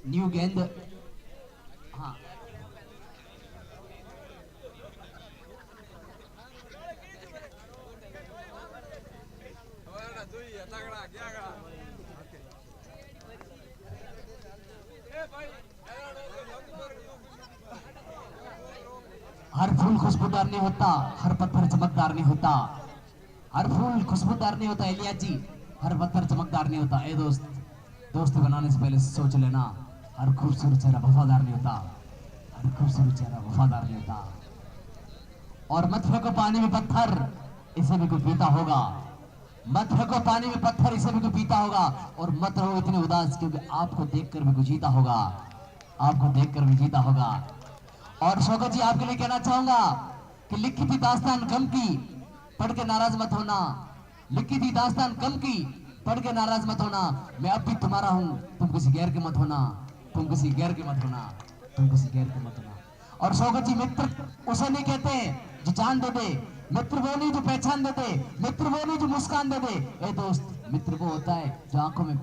न्यू गेंद, हाँ हर फूल खुशबूदार नहीं होता, हर पत्थर चमकदार नहीं होता। हर फूल खुशबूदार नहीं होता इलिया जी, हर पत्थर चमकदार नहीं होता। ए दोस्त, दोस्ती बनाने से पहले सोच लेना, हर खूबसूरत चेहरा वफादार नहीं होता, हर खूबसूरत चेहरा वफादार नहीं होता। और मत फेंको पानी में पत्थर, इसे भी कोई पीता होगा। मत फेंको पानी में पत्थर, इसे भी कोई पीता होगा। और मत रहो इतने उदास, क्योंकि आपको देखकर भी कोई जीता होगा, आपको देखकर भी जीता होगा। और शौकत जी, आपके लिए कहना चाहूंगा कि लिखी थी दास्तान गम की, पढ़ के नाराज मत होना। लिखी थी दास्तान गम की, पढ़ के नाराज मत होना। मैं अब भी तुम्हारा हूं, तुम किसी गैर के मत होना, तुम किसी गैर के मत होना, तुम किसी गैर के मत होना। और शौकत जी, मित्र उसे नहीं कहते जो जान दे दे, मित्र वो नहीं जो पहचान दे दे, मित्र वो नहीं जो मुस्कान दे दे। ए दोस्त, मित्र वो होता है जो आंखों में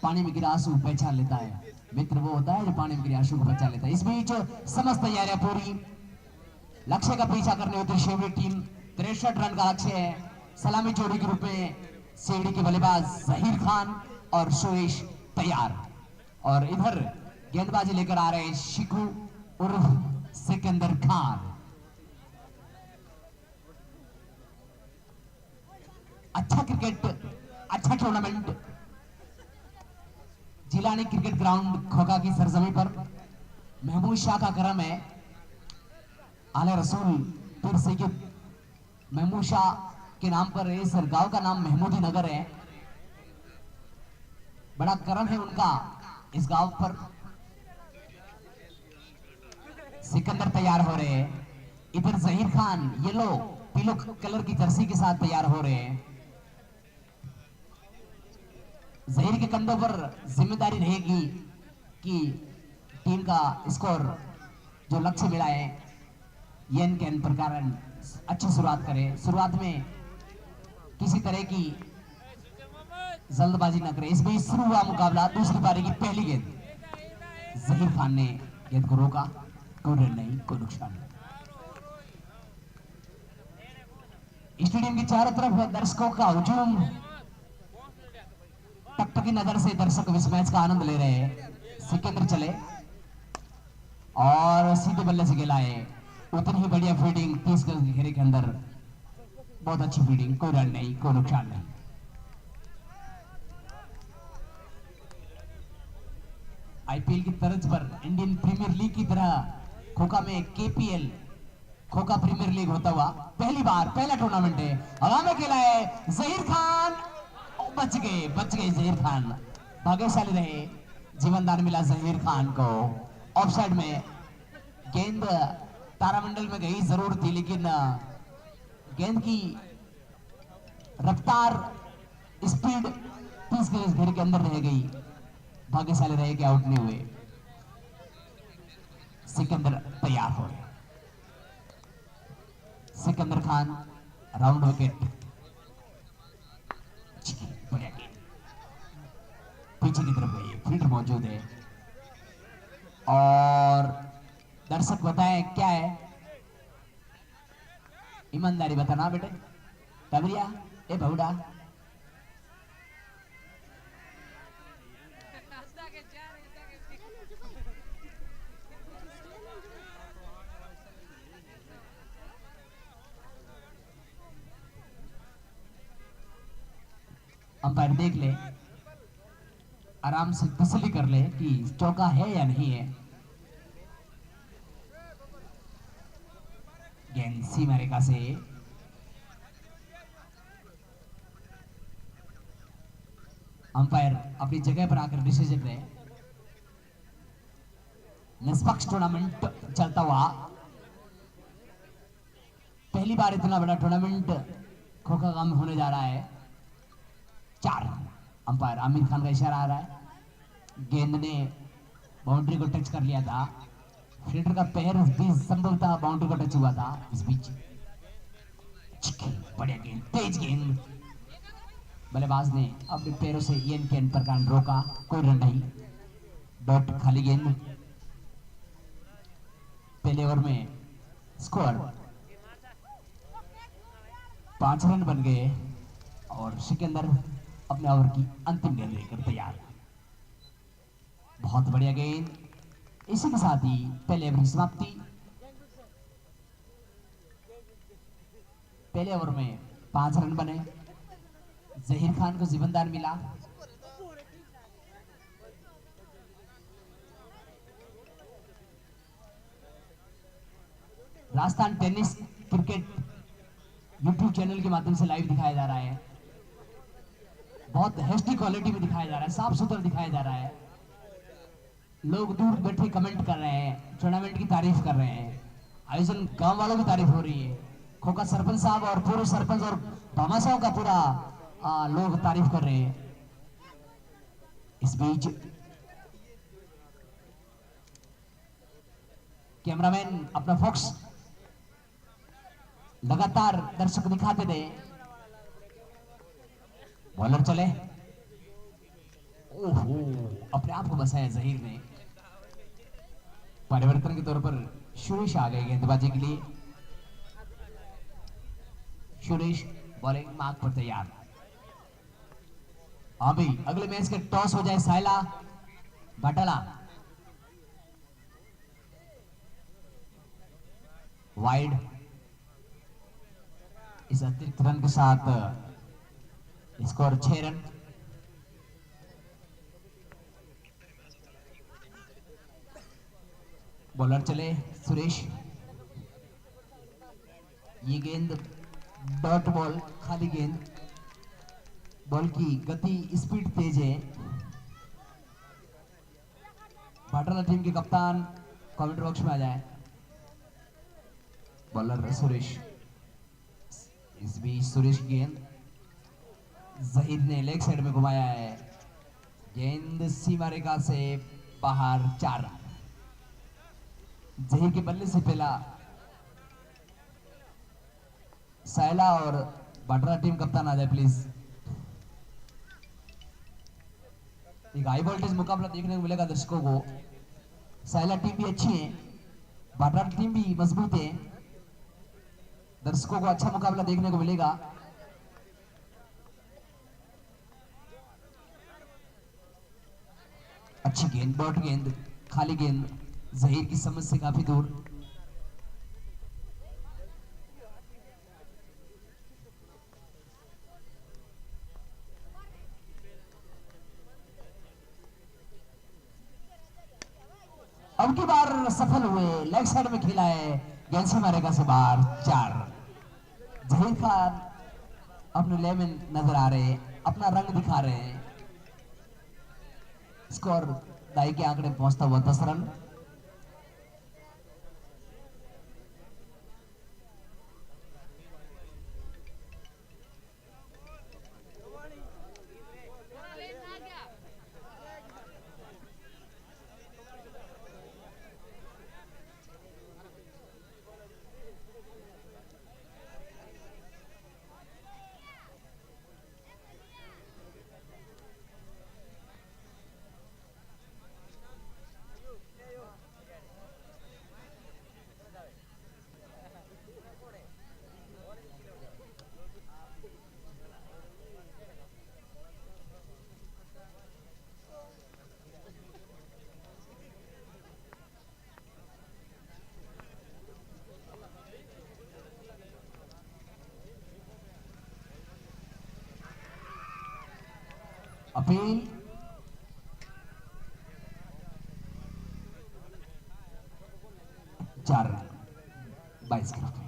पानी में गिरा आंसू पहचान लेता है। मित्र वो होता है जो पानी में गिरे आंसू को पहचान लेता है। इस बीच समस्त तैयारियां पूरी, लक्ष्य का पीछा करने उतरी शेवड़ी टीम। 63 रन का लक्ष्य है। सलामी जोड़ी के रूप में शेवड़ी के बल्लेबाज जहीर खान और सुरेश तैयार। और इधर गेंदबाजी लेकर आ रहे हैं शिकू उर्फ सिकंदर खान। अच्छा क्रिकेट, अच्छा टूर्नामेंट जिलानी क्रिकेट ग्राउंड खोखा की सरजमी पर महमूद शाह का करम है। आले रसूल पीर सैयद महमूद शाह के नाम पर इस गांव का नाम महमूदी नगर है। बड़ा करम है उनका इस गांव पर। सिकंदर तैयार हो रहे हैं। इधर जहीर खान येलो पीलो कलर की जर्सी के साथ तैयार हो रहे हैं। जहीर के कंधों पर जिम्मेदारी रहेगी कि टीम का स्कोर जो लक्ष्य मिला है यन के प्रकार अच्छी शुरुआत करे। शुरुआत में किसी तरह की जल्दबाजी न करे। इस बीच शुरू हुआ मुकाबला। दूसरी पारी की पहली गेंद, जहीर खान ने गेंद को रोका, कोई रन नहीं, कोई नुकसान नहीं। स्टेडियम की चारों तरफ दर्शकों का हुजूम, टकटकी नजर से दर्शक इस मैच का आनंद ले रहे हैं। सिकंदर चले और सीधे बल्ले से गिलाए। उतनी ही बढ़िया फील्डिंग 30 गज के घेरे के अंदर, बहुत अच्छी फील्डिंग, कोई रन नहीं, कोई नुकसान नहीं। आईपीएल की तर्ज पर इंडियन प्रीमियर लीग की तरह खोखा में केपीएल खोखा प्रीमियर लीग होता हुआ पहली बार पहला टूर्नामेंट है। हवा में खेला है जहीर खान, बच गए जहीर खान, भाग्यशाली रहे, जीवनदान मिला जहीर खान को। ऑफसाइड में गेंद तारामंडल में गई जरूर थी, लेकिन गेंद की रफ्तार स्पीड 30 गज घेरे के अंदर रह गई। भाग्यशाली रहे कि आउट नहीं हुए। सिकंदर तैयार हो गए। सिकंदर खान राउंड विकेट, बढ़िया गेंद पीछे की तरफ गई, फील्डर मौजूद है। और दर्शक बताएं क्या है, ईमानदारी बताना बेटे। टबरिया ए बहुड़ा, अंपायर देख ले, आराम से तसल्ली कर ले कि चौका है या नहीं है। गेंद सीमा रेखा से अंपायर अपनी जगह पर आकर डिसीजन ले। निष्पक्ष टूर्नामेंट चलता हुआ, पहली बार इतना बड़ा टूर्नामेंट खोखा गांव में होने जा रहा है। 4 अंपायर आमिर खान का इशारा आ रहा है। गेंद ने बाउंड्री को टच कर लिया था। फील्डर का पैर भी संभवतः बाउंड्री को टच हुआ था। इस बीच बढ़िया गेंद, तेज गेंद, बल्लेबाज ने अपने पैरों से येन के पर कान रोका, कोई रन नहीं, डॉट खाली गेंद। पहले ओवर में स्कोर 5 रन बन गए और सिकंदर अपने ओवर की अंतिम गेंद लेकर तैयार। बहुत बढ़िया गेंद। इसी के साथ ही पहले ओवर की समाप्ति। पहले ओवर में 5 रन बने। जहीर खान को जीवनदान मिला। Rajasthan tennis cricket YouTube channel के माध्यम से लाइव दिखाया जा रहा है। बहुत हेस्टी क्वालिटी में दिखाया जा रहा है, साफ सुथरा दिखाया जा रहा है। लोग दूर बैठे कमेंट कर रहे हैं, टूर्नामेंट की तारीफ कर रहे हैं, आयोजन गांव वालों की तारीफ हो रही है। खोखा सरपंच साहब और पूर्व सरपंच और भामाशाह का पूरा लोग तारीफ कर रहे हैं। इस बीच कैमरामैन अपना फोकस लगातार दर्शक दिखाते थे। बॉलर चले, ओहो, अपने आप को बसाया जहीर ने। परिवर्तन के तौर पर सुरेश आ गए गेंदबाजी के लिए। सुरेश बॉलिंग मार्क पर तैयार। अभी अगले मैच के टॉस हो जाए साइला बटाला। वाइड। इस अतिरिक्त रन के साथ स्कोर 6 रन। बॉलर चले सुरेश। ये गेंद डॉट बॉल, खाली गेंद। बॉल की गति स्पीड तेज है। भाटाला टीम के कप्तान कमेंट बॉक्स में आ जाए। बॉलर सुरेश। इस बीच सुरेश गेंद जहीर ने लेग साइड में घुमाया है। गेंद सीमा रेखा से बाहर 4 रन। जहीर के बल्ले से पहला साइला और बटरा टीम कप्तान आ जाए प्लीज। एक हाई वोल्टेज मुकाबला देखने को मिलेगा दर्शकों को। साइला टीम भी अच्छी है, बटरा टीम भी मजबूत है। दर्शकों को अच्छा मुकाबला देखने को मिलेगा। अच्छी गेंद, डॉट गेंद, खाली गेंद, जहीर की समझ से काफी दूर। अब की बार सफल हुए, लेग साइड में खेला है, गेंद से मारेगा से बाहर 4। जहीर खान अपने ले में नजर आ रहे हैं, अपना रंग दिखा रहे हैं। स्कोर दाई के आंकड़े पहुंचता हुआ 10 रन। अपील। चार 22 के रुपए।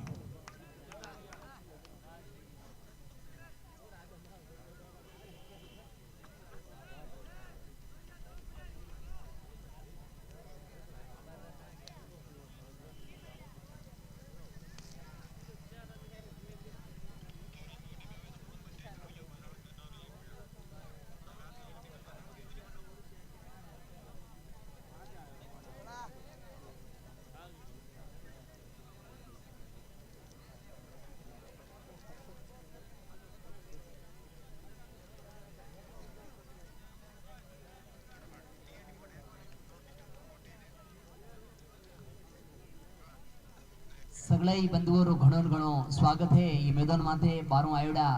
सगळाई बंधुओं घणो घणो स्वागत है। ये मैदान माथे 12 आयोडा,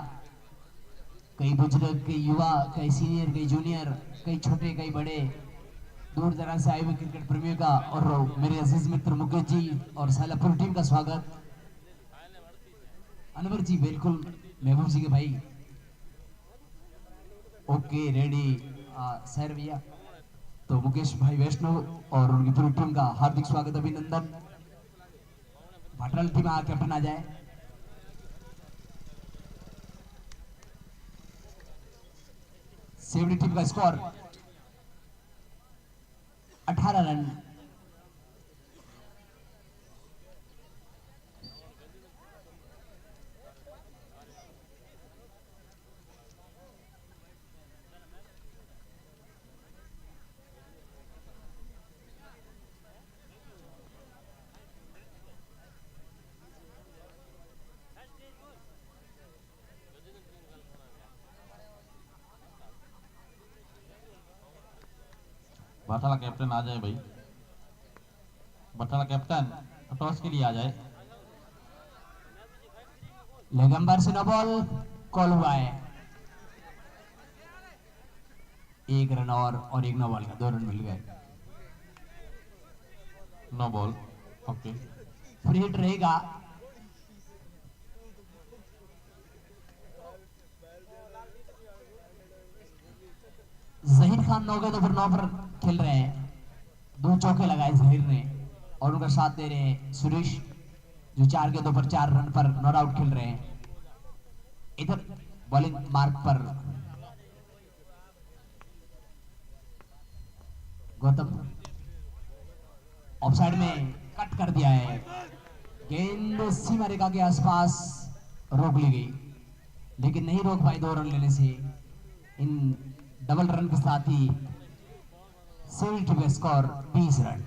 कई बुजुर्ग, कई युवा, कई सीनियर, कई जूनियर, कई छोटे, कई बड़े, दूर दराज से आए हुए क्रिकेट प्रेमियों का और मेरे अजीज मित्र मुकेश जी और सालापुर टीम का स्वागत। अनवर जी बिल्कुल महबूब जी के भाई ओके रेडी सर भैया। तो मुकेश भाई वैष्णव और उनकी पूरी टीम का हार्दिक स्वागत अभिनंदन। भाटराल टीम कैप्टन आ जाए। सेवड़ी टीम का स्कोर 18 रन। बटाला कैप्टन आ जाए भाई, बटाला कैप्टन टॉस के लिए आ जाए। लेगंबर से नो बॉल कॉल हुआ है। 1 रन और 1 नो बॉल का 2 रन मिल गए। No ball okay. Free hit रहेगा। जहीर खान 9 गेंदों पर 9 पर खेल रहे हैं। 2 चौके लगाए जहीर ने और उनका साथ दे रहे हैं सुरेश जो 4 गेंदों पर 4 रन पर नॉट आउट खेल रहे हैं। इधर बॉलिंग मार्क पर गौतम ऑफसाइड में कट कर दिया है। गेंद सीमा रेखा के आसपास रोक ली गई लेकिन नहीं रोक पाए 2 रन लेने से। इन डबल रन के साथ ही सेवड़ी टीम का स्कोर 20 रन।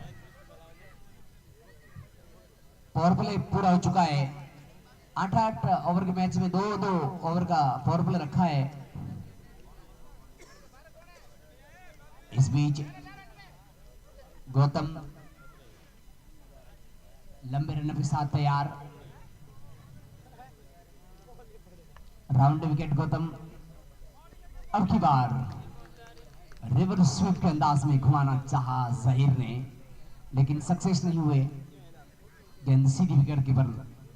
पावर प्ले पूरा हो चुका है। 8-8 ओवर के मैच में 2-2 ओवर का पावर प्ले रखा है। इस बीच गौतम लंबे रन के साथ तैयार। Round wicket Gautam. अब की बार रिवर स्वीप के अंदाज में घुमाना चाहा जहीर ने लेकिन सक्सेस नहीं हुए। गेंद सीधी विकेट कीपर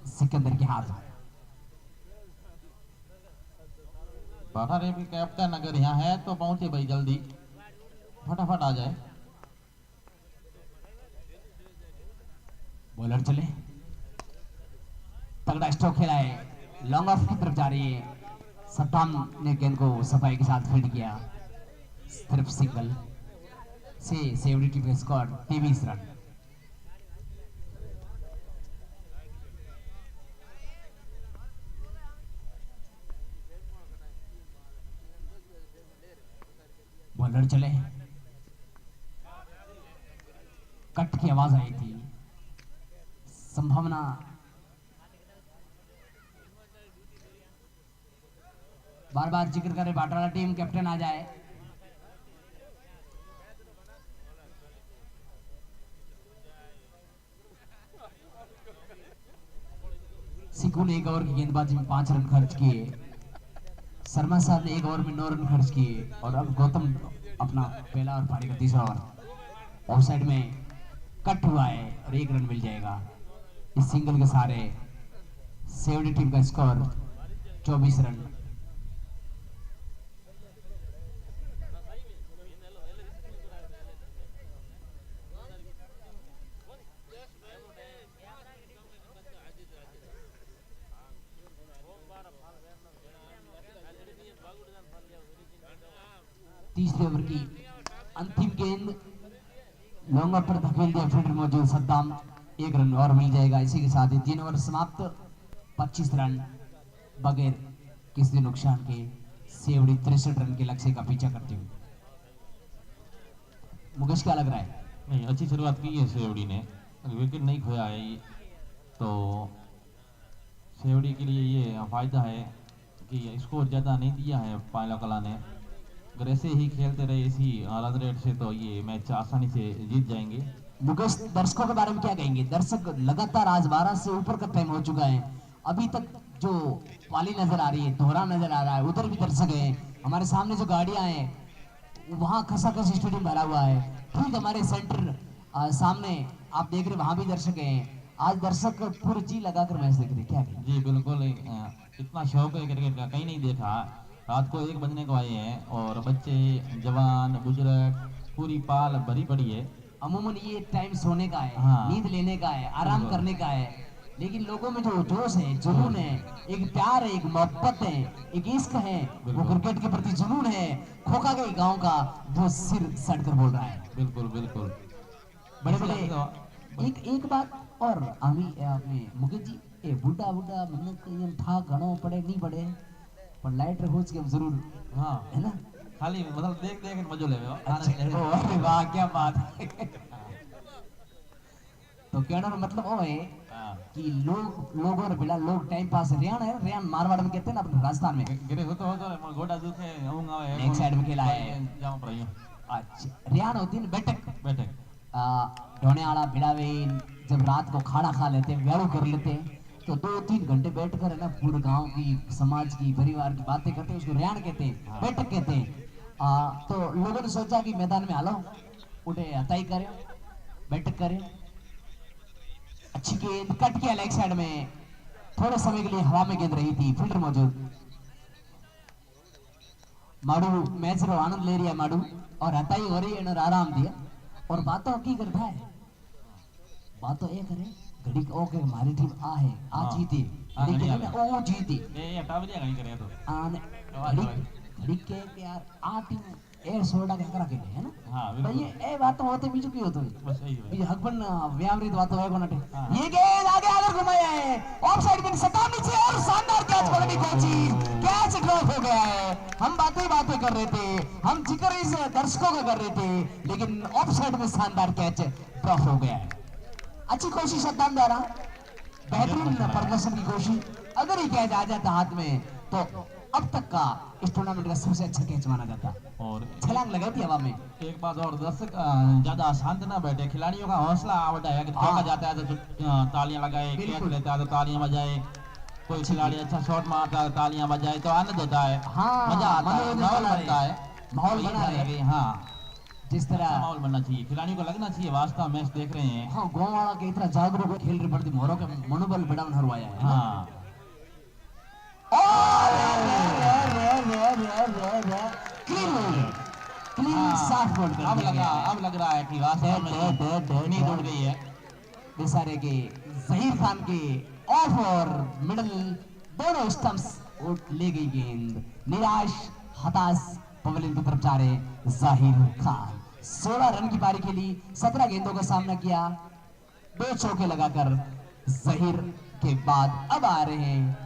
सिकंदर के हाथ। बटाला भी कैप्टन अगर यहाँ है तो पहुंचे भाई, जल्दी फटाफट आ जाए। बॉलर चले। तगड़ा स्ट्रोक खेला है। लॉन्ग ऑफ की तरफ जा रही है। सट्टाम ने गेंद को सफाई के साथ फीड किया। सिर्फ सिंगल से सेवड़ी टीम का स्कोर 23 रन। बॉलर चले। कट की आवाज आई थी। संभावना बार बार जिक्र करे बाटाला टीम कैप्टन आ जाए। सिकू ने 1 ओवर की गेंदबाजी में 5 रन खर्च किए। शर्मा साहब ने 1 ओवर में 9 रन खर्च किए और अब गौतम अपना पहला और पारी का तीसरा ओवर। ऑफ साइड में कट हुआ है और 1 रन मिल जाएगा। इस सिंगल के सहारे सेवड़ी टीम का स्कोर 24 रन। तीसरे ओवर की अंतिम गेंद लॉन्ग ऑफ पर धकेल दिया फील्डर मौजूद सद्दाम। 1 रन और मिल जाएगा। इसी के साथ ही 3 ओवर समाप्त। 25 रन बगैर किसी नुकसान के सेवड़ी 63 रन के लक्ष्य का पीछा करती हुई। मुकेश क्या लग रहा है? नहीं, अच्छी शुरुआत की है सेवड़ी ने, विकेट नहीं खोया है ये, तो सेवड़ी के लिए ये फायदा है कि स्कोर ज़्यादा नहीं दिया है पायला कला ने। अगर ऐसे ही खेलते रहे इसी रन रेट से तो ये मैच आसानी से जीत जाएंगे। मुकेश दर्शकों के बारे में क्या कहेंगे? दर्शक लगातार आज 12 से ऊपर का टाइम हो चुका है। अभी तक जो पाली नजर आ रही है, दोहरा नजर आ रहा है, उधर भी दर्शक है। हमारे सामने जो गाड़ियां हैं वहां खसाखस स्टेडियम भरा हुआ है। ठीक हमारे सेंटर सामने आप देख रहे वहां भी दर्शक हैं। आज दर्शक पूरे जी लगाकर मैच देख रहे हैं। क्या कहेंगे? जी बिल्कुल, इतना शौक है क्रिकेट का, कहीं नहीं देखा। रात को 1 बजने को आए हैं और बच्चे, जवान, बुजुर्ग, पूरी पाल भरी पड़ी है। अमूमन ये टाइम सोने का है, हाँ। नींद लेने का है, आराम बिल्कुल। करने का है, लेकिन लोगों में जो जोश है, जुनून है, एक प्यार है, एक मोहब्बत है, एक इश्क है, वो बिल्कुल। क्रिकेट के प्रति जुनून है, खोखा गई गांव का, वो सिर सट कर बोल रहा है। बिल्कुल बिल्कुल। बड़े ऐसे बड़े लगता है- एक बात और आमी आपने मुकेश जी ए बूढ़ा बूढ़ा मतलब कहीं था घणो पड़े नहीं पड़े पर लाइट रोज के हम जरूर हाँ, है ना। खाली मतलब देख देख के मजो ले रहे हो। अच्छा, ओ, अरे वाह क्या बात है। तो कहने का मतलब वो है हाँ। कि लोग और बिला लोग टाइम पास रियान है, रियान मारवाड़ में कहते हैं ना अपने राजस्थान में। गिरे हो तो गोडा दुखे आऊंगा है Next side में खेला है। जाऊं पर यूं अच्छा रियान होती है बैठक, बैठे। ढोने वाला भिड़ावे जब रात को खाना खा लेते हैं, व्यायाम कर लेते हैं, तो 2-3 घंटे बैठकर है ना पूरे गांव की, समाज की, परिवार की बातें करते हैं, उसको रियान कहते हैं, बैठक कहते हैं। तो लोगों ने सोचा कि मैदान में आलो, उठे हताई करे, बैठक करे, अच्छी गेंद कट के लेग साइड में, थोड़े समय के लिए हवा में गेंद रही थी, फील्डर मौजूद, माडू मैच रो आनंद ले रही है माडू, और हताई हो रही है और आराम दिया, और बातों की करता है, बातों ये करे घड़ी को के हमारी टीम आ है, आ हाँ। जीती, हाँ, घड़ी घड़ी आ के गई। ओ जीती, ये हटा भी नहीं करे तो। आने आवाज घड़ी आवाज। घड़ी के यार आ टीम ए सोडा के करा के है ना। हाँ, भाई बिल्कुल। ये बात होते बीजू की होतो बस यही है। ये हकबन व्यामृत बात है कोनटे। हाँ। ये गेंद आगे आगे घुमाया है, ऑफसाइड के सटा नीचे और शानदार कैच पकड़ी कोची, कैच ड्रॉप हो गया है। हम बातें कर रहे थे, हम जिक्र इस दर्शकों का कर रहे थे, लेकिन ऑफसाइड में शानदार कैच ड्रॉप हो गया है। अच्छी कोशिश सद्दाम द्वारा, बेहतरीन प्रदर्शन की कोशिश, अगर ये कैच आ जाता हाथ में तो अब तक का इस टूर्नामेंट का सबसे अच्छा कैच माना जाता। और छलांग लगाई थी हवा में। एक बात और, दर्शक ज्यादा शांत ना बैठे, खिलाड़ियों का हौसला आवड़ा है कि हाँ। फेंका जाता है तो तालियां लगाए, कैच बिल्कुल। लेता है तो तालियां बजाए, कोई खिलाड़ी अच्छा शॉट मारता है तालियां बजाए तो आनंद होता है। हाँ, मजा आता है, मनोरंजन माहौल बना रहे। बनता है, माहौल ये बना था रहे। कि हाँ जिस अच्छा तरह माहौल बनना चाहिए, खिलाड़ियों को लगना चाहिए वास्तव मैच देख रहे हैं। हाँ गाँव वाला के इतना जागरूक है, खेल रहे प्रति मोहरों के मनोबल बढ़ावन हरवाया है। हाँ क्लीन साफ बोल अब लग रहा है कि वास्तव में नींद उड़ गई है। बेचारे के जहीर खान के ऑफ और मिडल दोनों स्टंप्स उठ ले गई गेंद, निराश हताश पवेलियन की तरफ जा रहे जाहिर खान। 16 रन की पारी खेली, 17 गेंदों का सामना किया, 2 चौके लगाकर जहीर के बाद अब आ रहे हैं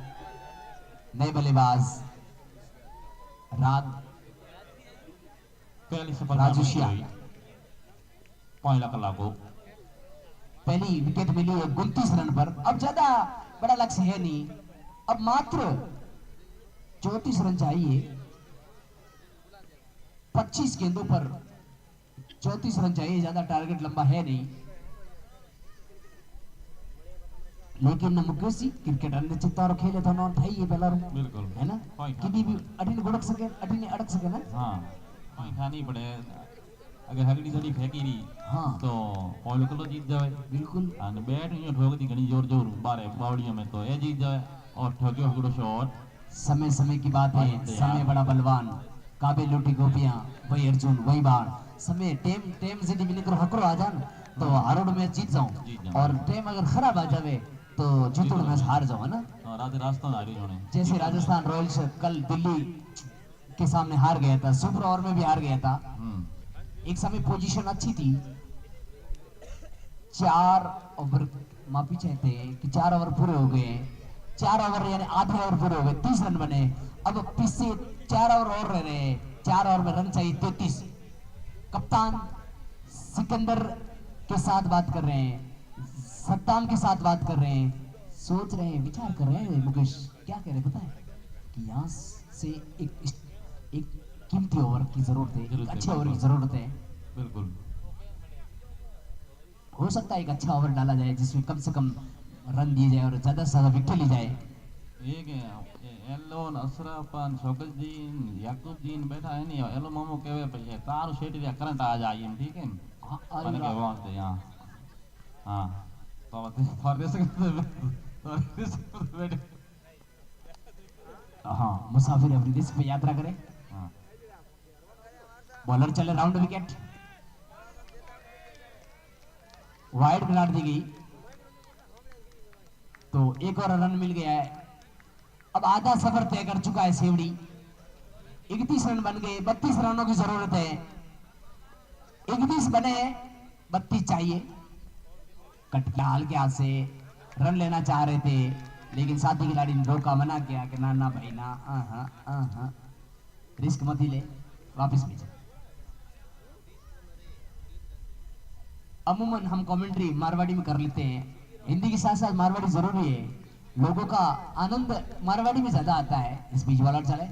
नए बल्लेबाज राग पहली सफलता राजू मिली श्याम। हुई पहला कला को पहली विकेट मिली है 29 रन पर। अब ज्यादा बड़ा लक्ष्य है नहीं, अब मात्र 34 रन चाहिए, 25 गेंदों पर 34 रन चाहिए, ज्यादा टारगेट लंबा है नहीं। लेकिन मुकेश जी क्रिकेट अन्य चित्ता और खेले तो नॉन था ये पहला बिल्कुल है ना, कोई कि भी अटिन गुड़क सके, अटिन अटक सके ना। हाँ कोई खानी पड़े, अगर हगड़ी थोड़ी फेंकी रही हाँ तो पॉइंट को जीत जाए बिल्कुल। और बैट यूं ठोक दी घनी जोर जोर बारे बावड़ियों में तो ये जीत जाए, और ठोक्यो हगड़ो शॉट। समय समय की बात है, समय बड़ा बलवान, काबे लूटी गोपियां वही अर्जुन वही बाण, समय टेम टेम से मिलकर करो हकरो आ जान तो हारोड़ मैच जीत जाऊं, और टेम अगर खराब आ जावे तो जीतोड़ मैच हार जाओ, है ना। और आधे रास्ता में हारी उन्होंने, जैसे राजस्थान रॉयल्स कल दिल्ली के सामने हार गया था, सुपर ओवर में भी हार गया था। एक समय पोजीशन अच्छी थी, 4 ओवर माफी चाहते हैं कि 4 ओवर पूरे हो गए, 4 ओवर यानी आधे ओवर पूरे हो गए, 30 रन बने। अब पीछे 4 ओवर और रह रहे हैं, 4 ओवर में रन चाहिए 33। कप्तान सिकंदर के साथ बात कर रहे हैं, सत्ताम के साथ बात कर रहे हैं, सोच रहे हैं, विचार कर रहे हैं। मुकेश क्या कह रहे हैं पता है कि यहाँ से एक कीमती ओवर की जरूरत है, एक अच्छे ओवर की जरूरत है। बिल्कुल हो सकता है एक अच्छा ओवर डाला जाए जिसमें कम से कम रन दिए जाए और ज्यादा से ज्यादा विकेट ली जाए। एक एलो अशरफ शौकत जीन याकूब जीन बैठा है नहीं, एलो मामो कहवे पे तारू शेट या करंट आ जाए, ठीक है हाँ, मैंने कहा वहां से यहाँ हाँ तो फॉर दिस बैठे हाँ मुसाफिर अपनी रिस्क पे यात्रा करें। हाँ बॉलर चले राउंड विकेट, वाइड बनाट दी गई तो एक और रन मिल गया है। अब आधा सफर तय कर चुका है सेवड़ी। 31 रन बन गए, 32 रनों की जरूरत है। 31 बने, 32 चाहिए। कटलाल के हाथ से रन लेना चाह रहे थे लेकिन साथी खिलाड़ी ने रोका, मना किया कि ना ना भाई ना, रिस्क मत ही ले, वापस भेज। अमूमन हम कमेंट्री मारवाड़ी में कर लेते हैं, हिंदी के साथ साथ मारवाड़ी जरूरी है। लोगों का आनंद मारवाड़ी में ज्यादा आता है। इस बीच बॉलर चले,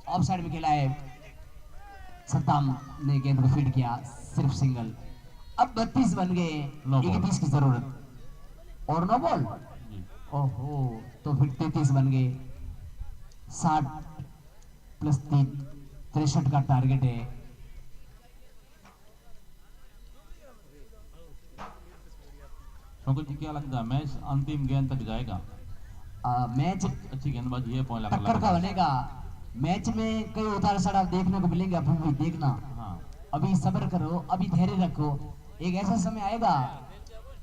ऑफ साइड में खेला है, सत्ताम ने गेंद को फीड किया, सिर्फ सिंगल। अब 32 बन गए, 31 की जरूरत और नो बॉल। ओहो, तो फिर 33 बन गए। 60 प्लस 3 63 का टारगेट है। शौकत जी क्या लगता है मैच अंतिम गेंद तक जाएगा? मैच अच्छी गेंदबाजी है पॉइंट टक्कर का बनेगा। मैच में कई उतार चढ़ाव देखने को मिलेंगे, अपन भी देखना। हाँ अभी सब्र करो, अभी धैर्य रखो। एक ऐसा समय आएगा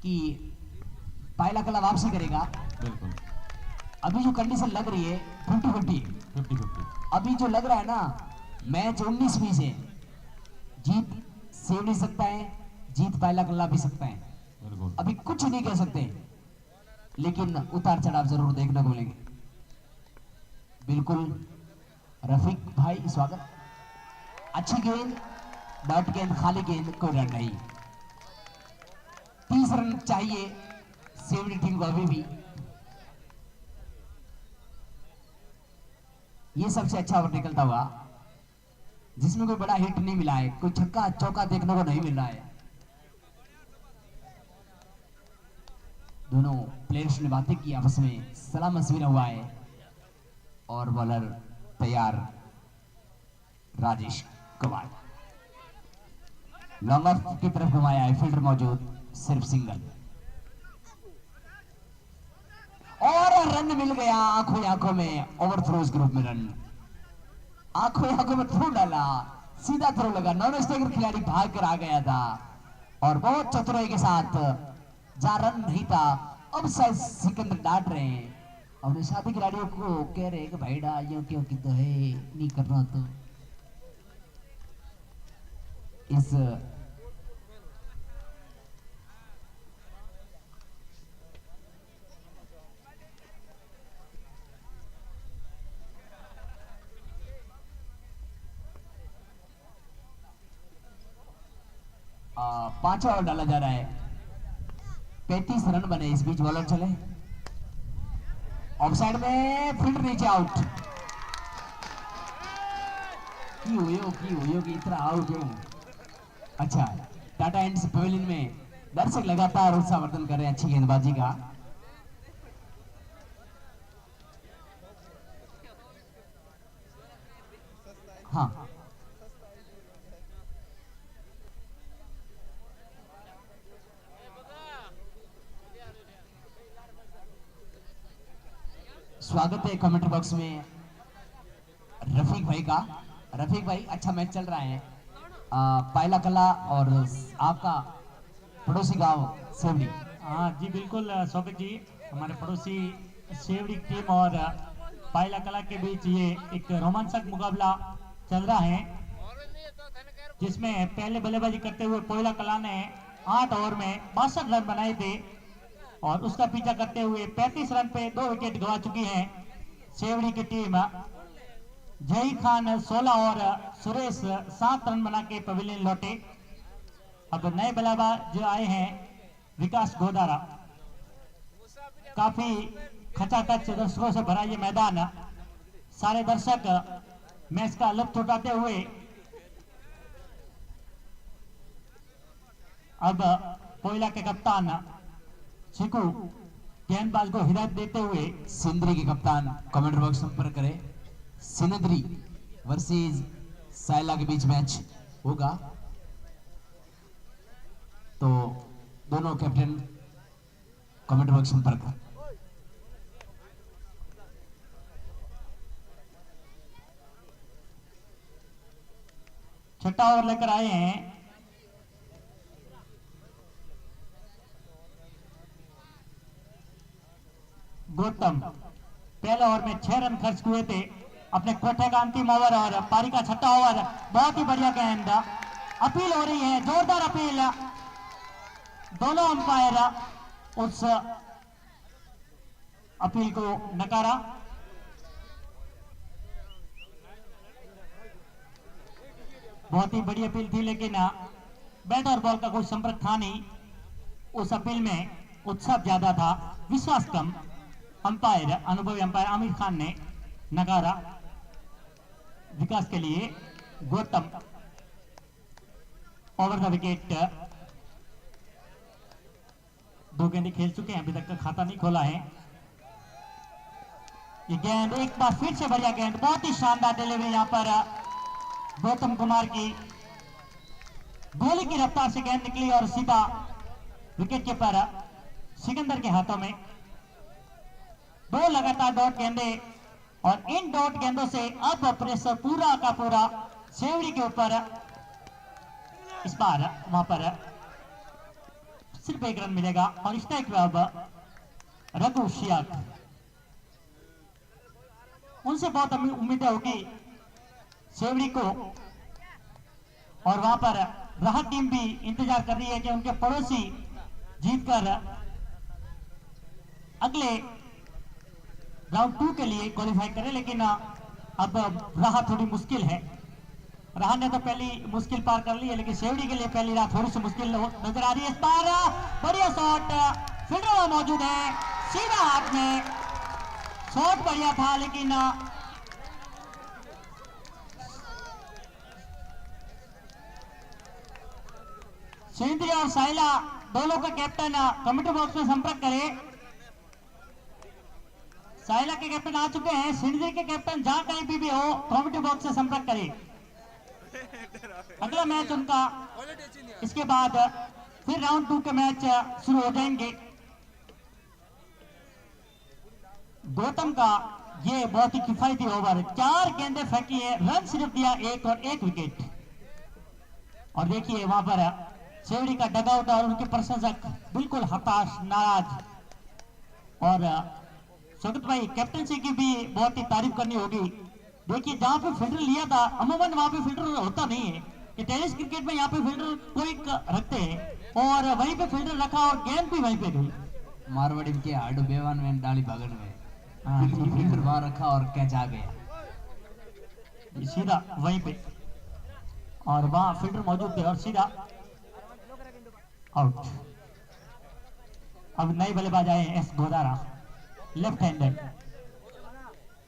कि पायला कला वापसी करेगा। बिल्कुल। अभी जो कंडीशन लग रही है 50-50, 50-50। अभी जो लग रहा है ना, मैच 19-20 है। जीत सेवड़ी सकता है, जीत पायला कला भी सकता है। बिल्कुल। अभी कुछ नहीं कह सकते लेकिन उतार चढ़ाव जरूर देखने को मिलेंगे। बिल्कुल रफीक भाई स्वागत। अच्छी गेंद, डॉट गेंद, खाली गेंद, कोई रन नहीं। 30 रन चाहिए सेवड़ी टीम को अभी भी। ये सबसे अच्छा ओवर निकलता हुआ जिसमें कोई बड़ा हिट नहीं मिला है, कोई छक्का चौका देखने को नहीं मिल रहा है। दोनों प्लेयर्स ने बातें की आपस में, सलाम मशविरा हुआ है और बॉलर तैयार राजेश कुमार। लॉन्ग ऑफ की तरफ घुमाया है, फील्डर मौजूद, सिर्फ सिंगल और रन मिल गया। आंखों आंखों में ओवरथ्रोज ग्रुप में रन, आंखों आंखों में थ्रो डाला, सीधा थ्रो लगा। नॉन स्ट्राइकर खिलाड़ी भाग कर आ गया था और बहुत चतुराई के साथ, जहां रन नहीं था अब शायद सिकंदर डांट रहे हैं अपने साथी खिलाड़ियों को, कह रहे हैं कि भाई डा यूं क्यों कि तो है नहीं करना। तो इस पांचवा ओवर डाला जा रहा है। 35 रन बने। इस बीच बॉलर चले, ऑफ साइड में, फील्ड नीचे, आउट। की हुई कि इतना आउट हो। अच्छा, टाटा एंड्स पवेलियन में दर्शक लगातार उत्साहवर्धन कर रहे हैं अच्छी गेंदबाजी का। हाँ, स्वागत है कमेंट्री बॉक्स में रफीक भाई का। रफीक भाई, अच्छा मैच चल रहा है। पायला कला और आपका पड़ोसी गांव सेवड़ी। हाँ जी बिल्कुल शौकत जी, हमारे पड़ोसी सेवड़ी टीम और पायला कला के बीच ये एक रोमांचक मुकाबला चल रहा है, जिसमें पहले बल्लेबाजी करते हुए पायला कला ने 8 ओवर में 62 रन बनाए थे और उसका पीछा करते हुए 35 रन पे 2 विकेट गंवा चुकी है सेवड़ी की टीम। जही खान 16 और सुरेश 7 रन बना के पवेलियन लौटे। अब नए बल्लेबाज जो आए हैं विकास गोदारा। काफी खचाखच दर्शकों से भरा ये मैदान, सारे दर्शक मैच का लुत्फ उठाते हुए अब कोयला के कप्तान चिकू गेंदबाज को हिदायत देते हुए, सिंदरी के कप्तान कमेंट बॉक्स संपर्क करें। सिंदरी वर्सेस सायला के बीच मैच होगा, तो दोनों कैप्टन कमेंट बॉक्स संपर्क। छठा ओवर लेकर आए हैं गौतम। पहले ओवर में 6 रन खर्च हुए थे अपने कोठे का अंतिम ओवर और पारी का छठा ओवर। बहुत ही बढ़िया गेंद, अपील हो रही है, जोरदार अपील। दोनों अंपायर उस अपील को नकारा। बहुत ही बड़ी अपील थी लेकिन बैट और बॉल का कोई संपर्क था नहीं। उस अपील में उत्साह ज्यादा था, विश्वास कम। अंपायर, अनुभवी अंपायर आमिर खान ने नकारा। विकास के लिए गौतम ओवर द विकेट। 2 गेंदें खेल चुके हैं, अभी तक का खाता नहीं खोला है। ये गेंद एक बार फिर से बढ़िया गेंद, बहुत ही शानदार डिलीवरी यहां पर गौतम कुमार की। गोली की रफ्तार से गेंद निकली और सीधा विकेट कीपर सिकंदर के हाथों में। 2 लगातार डॉट गेंदें और इन डॉट गेंदों से अब प्रेशर पूरा का पूरा सेवड़ी के ऊपर। इस बार वहां पर सिर्फ 1 रन मिलेगा और स्ट्राइक पे अब रघु शियाक। उनसे बहुत उम्मीदें होगी सेवड़ी को और वहां पर राहत टीम भी इंतजार कर रही है कि उनके पड़ोसी जीतकर अगले राउंड 2 के लिए क्वालिफाई करें। लेकिन अब राह थोड़ी मुश्किल है। राह ने तो पहली मुश्किल पार कर ली है, लेकिन सेवड़ी के लिए पहली राह थोड़ी सी मुश्किल नजर आ रही है। इस बार बढ़िया शॉट, फील्डर मौजूद है, सीधा हाथ में शॉट बढ़िया था लेकिन सुनिंद्री और साइला दोनों का कैप्टन कमेटी बॉक्स में संपर्क करें। साइला के कैप्टन आ चुके हैं, सिंधी के कैप्टन जहां कहीं भी हो कमेटी बॉक्स से संपर्क करें। अगला मैच उनका, इसके बाद फिर राउंड 2 के मैच शुरू हो जाएंगे। गौतम का ये बहुत ही किफायती ओवर, 4 गेंदें फेंकी है, रन सिर्फ दिया 1 और 1 विकेट। और देखिए वहां पर सेवड़ी का डगआउट और उनके प्रशंसक बिल्कुल हताश, नाराज। और स्वागत भाई, कैप्टनसी की भी बहुत ही तारीफ करनी होगी। देखिए जहां पे फील्डर लिया था, अमूमन वहां पे फील्डर होता नहीं है कि टेनिस क्रिकेट में यहाँ पे फील्डर कोई रखते हैं और वहीं पे फील्डर रखा और गेंद भी वहीं पे गई। मारवाड़ी के हाडू बेवान में डाली भागन में बिल्कुल फील्डर वहां रखा और कैच आ गया सीधा वहीं पे, और वहां फील्डर मौजूद थे और सीधा आउट। अब नए बल्लेबाज आए हैं, एस गोदारा, लेफ्ट हैंडर।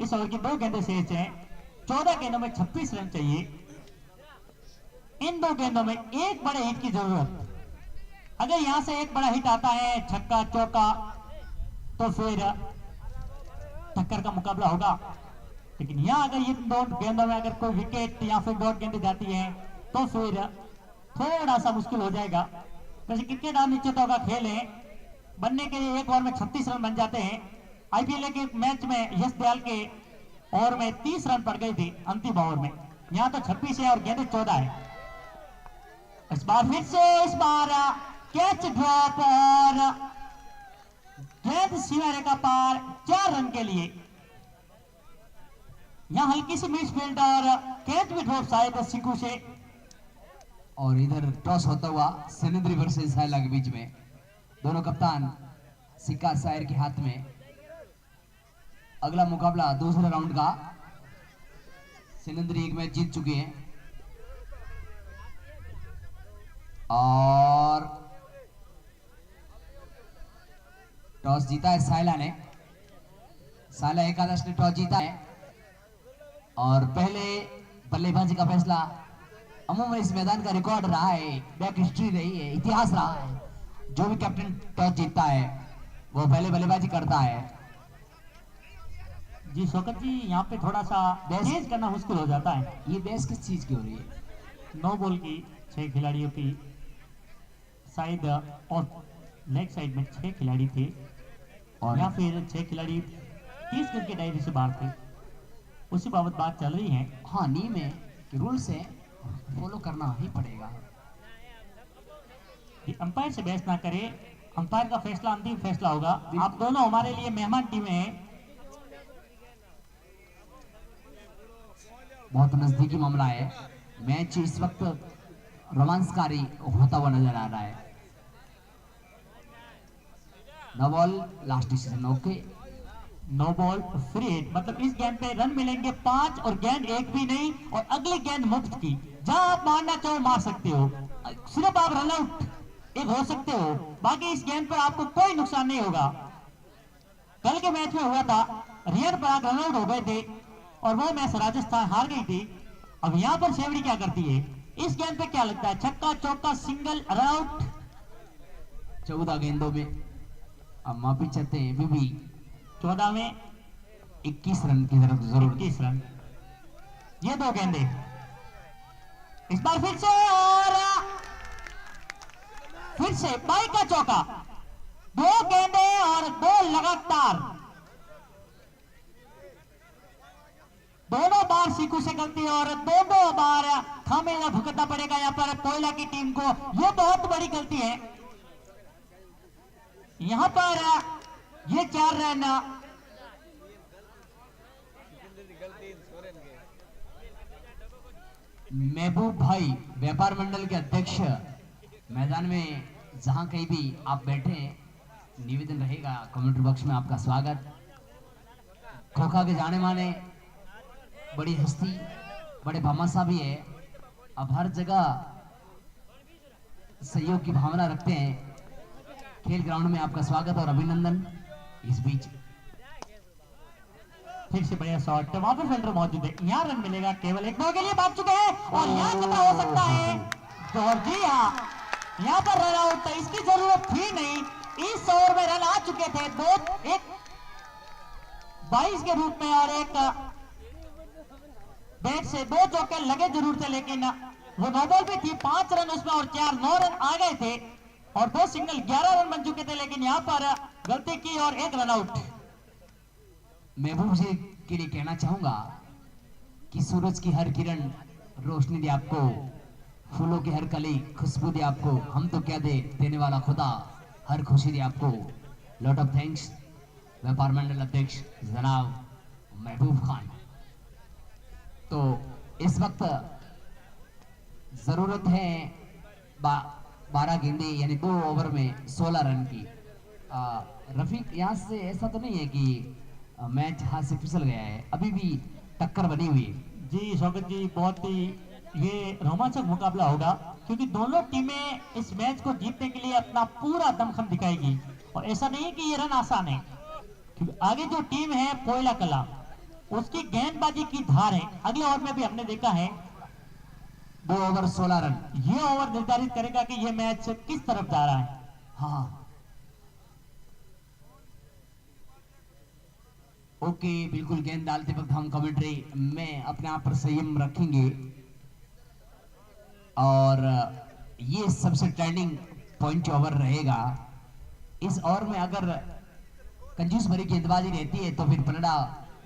इस ओवर की 2 गेंदें शेष हैं, 14 गेंदों में 26 रन चाहिए। इन 2 गेंदों में एक बड़े हिट की जरूरत। अगर यहां से एक बड़ा हिट आता है, छक्का चौका, तो फिर टक्कर का मुकाबला होगा। लेकिन यहां अगर ये 2 गेंदों में अगर कोई विकेट या फिर डॉट गेंदें जाती हैं तो फिर थोड़ा सा मुश्किल हो जाएगा। वैसे क्रिकेट अनिश्चितता का खेल है, बनने के लिए एक ओवर में 36 रन बन जाते हैं। आईपीएल के मैच में यश दयाल के ओवर में 30 रन पड़ गए थे अंतिम ओवर में, यहां तो 26 है और गेंदें 14 है। इस बार फिर से, इस बार कैच ड्रॉप और गेंद सीमा रेखा पार, 4 रन के लिए। यहां हल्की सी मिसफील्ड और कैच भी ड्रॉप शायद सिकू से। और इधर टॉस होता हुआ सिनेंद्री वर्सेस साइला के बीच में, दोनों कप्तान सिक्का शायर के हाथ में। अगला मुकाबला दूसरे राउंड का, सिनेंद्री 1 मैच जीत चुके हैं और टॉस जीता है साइला ने। साइला एकादश ने टॉस जीता है और पहले बल्लेबाजी का फैसला, अमूमन इस मैदान का रिकॉर्ड रहा है, बैक हिस्ट्री रही है, इतिहास रहा है, जो भी कैप्टन टॉस जीतता है वो पहले बल्लेबाजी करता है। जी शौकत जी, यहाँ पे थोड़ा सा तेज करना मुश्किल हो जाता है। ये बहस किस चीज की हो रही है? 9 बॉल की 6 खिलाड़ियों की साइड और लेग साइड में 6 खिलाड़ी थे और या फिर 6 खिलाड़ी 30 क्रिकेट डायरी से बाहर थे, उसी बाबत बात चल रही है। हाँ, नियम है कि रूल्स है फॉलो करना ही पड़ेगा। अंपायर से बहस ना करे, अंपायर का फैसला अंतिम फैसला होगा। आप दोनों हमारे लिए मेहमान टीमें हैं। बहुत नजदीकी मामला है। मैच इस वक्त रोमांचकारी होता हुआ नजर आ रहा है। No ball last decision okay. No ball free hit, मतलब इस गेंद पे रन मिलेंगे 5 और गेंद एक भी नहीं, और अगली गेंद मुफ्त की, जहां आप मारना चाहो मार सकते हो, सिर्फ आप रन आउट एक हो सकते हो, बाकी इस गेंद पर आपको कोई नुकसान नहीं होगा। कल के मैच में हुआ था, रियर पराग रन आउट हो गए थे और वो मैच राजस्थान हार गई थी। अब यहां पर शेवड़ी क्या करती है, इस गेंद पे क्या लगता है, छक्का चौका सिंगल रन आउट। 14 गेंदों में अब माफी चाहते हैं बीबी। 14 में 21 रन की तरफ जरूर। 21 रन, ये दो गेंदे इस बार फिर से, और फिर से बाई का चौका, 2 गेंदे और 2 लगातार, दोनों बार सीकू से गलती और दोनों बार खामियाजा भुगतना पड़ेगा यहां पर कोयला की टीम को। यह बहुत बड़ी गलती है यहां पर। ये 4 रन महबूब भाई व्यापार मंडल के अध्यक्ष मैदान में जहां कहीं भी आप बैठे हैं, निवेदन रहेगा कमेंट बॉक्स में आपका स्वागत। खोखा के जाने माने बड़ी हस्ती, बड़े भामाशाह भी है, अब हर जगह सहयोग की भावना रखते हैं। खेल ग्राउंड में आपका स्वागत और अभिनंदन। इस बीच फिर से बढ़िया शॉट, वहां पर फील्डर मौजूद है, यहाँ रन मिलेगा केवल 1 के लिए, भाग चुके हैं और यहाँ खतरा हो सकता है। और जी हाँ, यहाँ पर रन आउट, इसकी जरूरत थी नहीं। इस ओवर में रन आ चुके थे, 22 के रूप में, और एक बैट से 2 चौके लगे जरूर थे, लेकिन वो नो बॉल भी थी, 5 रन उसमें और 4 9 रन आ गए थे और 2 सिंगल 11 रन बन चुके थे, लेकिन यहाँ पर गलती की और 1 रन आउट। महबूब जी के लिए कहना चाहूंगा कि सूरज की हर किरण रोशनी दे आपको, फूलों की हर कली खुशबू दे आपको, हम तो क्या दे, देने वाला खुदा हर खुशी दे आपको। लॉट ऑफ थैंक्स व्यापार मंडल अध्यक्ष जनाब महबूब खान। तो इस वक्त जरूरत है 12 गेंदे यानी 2 ओवर में 16 रन की। रफीक, यहाँ से ऐसा तो नहीं है कि मैच हाथ से फिसल गया है, अभी भी टक्कर बनी हुई है। जी शौकत जी, बहुत ही ये रोमांचक मुकाबला होगा, क्योंकि दोनों टीमें इस मैच को जीतने के लिए अपना पूरा दमखम दिखाएगी, और ऐसा नहीं कि ये रन आसान है, क्योंकि आगे जो टीम है कोयला कला, उसकी गेंदबाजी की धार है। अगले ओवर में भी हमने देखा है 2 ओवर 16 रन। ये ओवर निर्धारित करेगा कि ये मैच किस तरफ जा रहा है। हाँ ओके, बिल्कुल। गेंद डालते वक्त हम कमेंट्री में अपने आप पर संयम रखेंगे, और ये सबसे टर्निंग पॉइंट ओवर रहेगा। इस ओवर में अगर कंजूस भरी गेंदबाजी रहती है तो फिर पलड़ा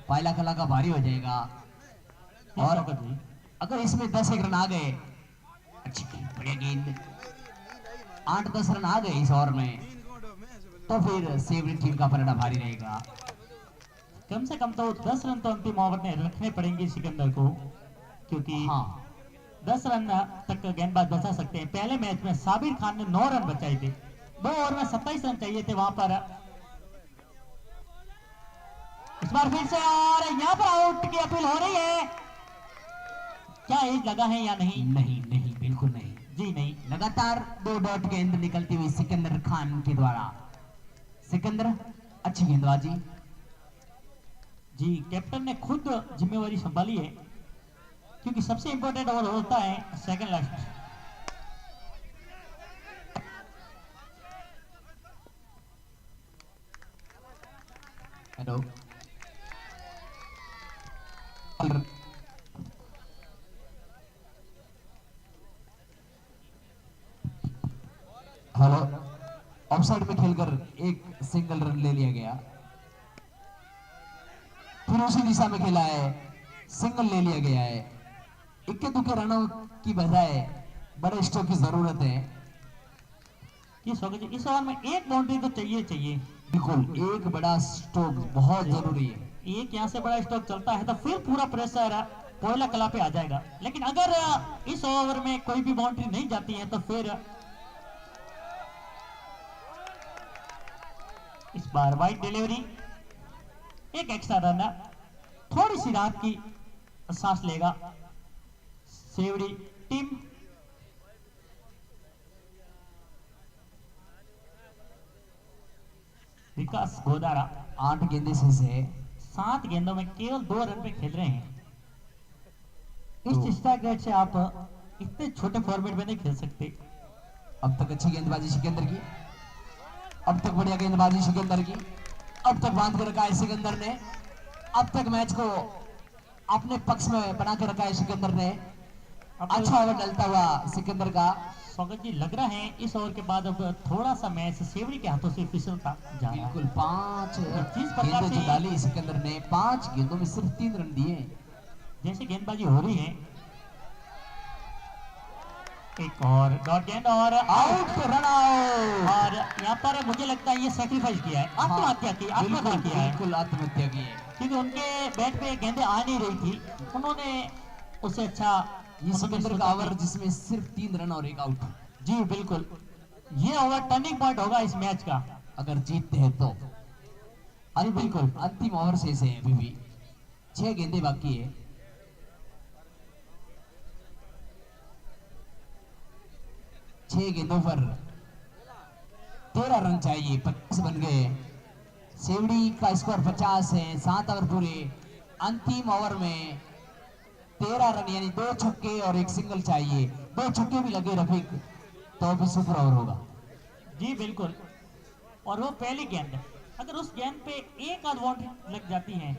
पायला कला का भारी हो जाएगा, और अगर इसमें 10-1 रन आ गए, अच्छी बढ़िया गेंद, 8-10 रन आ गए इस ओवर में, तो फिर सेवरी टीम का पलड़ा भारी रहेगा। कम से कम तो 10 रन तो अंतिम ओवर में रखने पड़ेंगे सिकंदर को, क्योंकि हाँ 10 रन तक गेंदबाज बचा सकते हैं। पहले मैच में साबिर खान ने 9 रन बचाए थे, 2 ओवर में 27 रन चाहिए थे वहां पर। इस बार फिर से, और यहाँ पर आउट की अपील हो रही है, क्या एज लगा है या नहीं? नहीं नहीं, बिल्कुल नहीं जी नहीं। लगातार 2 डॉट गेंद निकलती हुई सिकंदर खान के द्वारा। सिकंदर, अच्छी गेंदबाजी। जी, कैप्टन ने खुद जिम्मेवारी संभाली है, क्योंकि सबसे इंपॉर्टेंट ओवर होता है second last. Hello, hello, offside में खेलकर एक सिंगल रन ले लिया गया, फिर उसी दिशा में खेला है, सिंगल ले लिया गया है। इक्के दुक्के रनों की बजाय बड़े स्ट्रोक की जरूरत है। कि स्वागत जी इस ओवर में एक बाउंड्री तो चाहिए चाहिए। बिल्कुल, एक बड़ा स्ट्रोक बहुत जरूरी है। एक यहाँ से बड़ा स्ट्रोक चलता है तो फिर पूरा प्रेशर कोयला कला पे आ जाएगा। लेकिन अगर इस ओवर में कोई भी बाउंड्री नहीं जाती है तो फिर इस बार वाइड डिलीवरी, एक एक्स्ट्रा रन, थोड़ी सी राहत की सांस लेगा सेवड़ी टीम। विकास गोदारा 8 गेंदे से 7 गेंदों में केवल 2 रन पे खेल रहे हैं। इस स्ट्राइक रेट से आप इतने छोटे फॉर्मेट में नहीं खेल सकते। अब तक अच्छी गेंदबाजी सिकंदर की, अब तक बढ़िया गेंदबाजी सिकंदर की, अब तक बांध कर रखा है सिकंदर ने, अब तक मैच को अपने पक्ष में बना कर रखा है सिकंदर ने। अच्छा ओवर डलता हुआ सिकंदर का। स्वागत जी लग रहा है इस ओवर के बाद अब थोड़ा सा मैच सेवड़ी के हाथों से फिसलता जा रहा है। बिल्कुल, 5 जिस प्रकार गेंदें जो से डाली सिकंदर ने, 5 गेंदों में सिर्फ 3 रन दिए। जैसे गेंदबाजी हो रही है, एक और डॉट गेंद और आउट, रन आउट। और यहाँ पर मुझे लगता है ये सेक्रीफाइस किया है, आत्महत्या की, आत्महत्या बिल्कुल किया है, बिल्कुल आत्महत्या की है। क्योंकि उनके बैट पे गेंदें आ नहीं रही थी, उन्होंने उससे अच्छा ये सिकंदर का ओवर जिसमें सिर्फ 3 रन और 1 आउट। जी बिल्कुल, ये ओवर टर्निंग पॉइंट होगा इस मैच का अगर जीतते हैं तो। अरे बिल्कुल, अंतिम ओवर शेष है, अभी भी 6 गेंदें बाकी है। छह गेंदों पर 13 रन चाहिए, 25 बन गए। सेवड़ी का स्कोर 50 है, 7 ओवर पूरे। अंतिम ओवर में 13 रन यानी 2 छक्के और 1 सिंगल चाहिए। 2 छक्के भी लगे रफीक तो भी सुपर ओवर होगा। जी बिल्कुल, और वो पहली गेंद, अगर उस गेंद पे एक आध बाउंड्री लग जाती है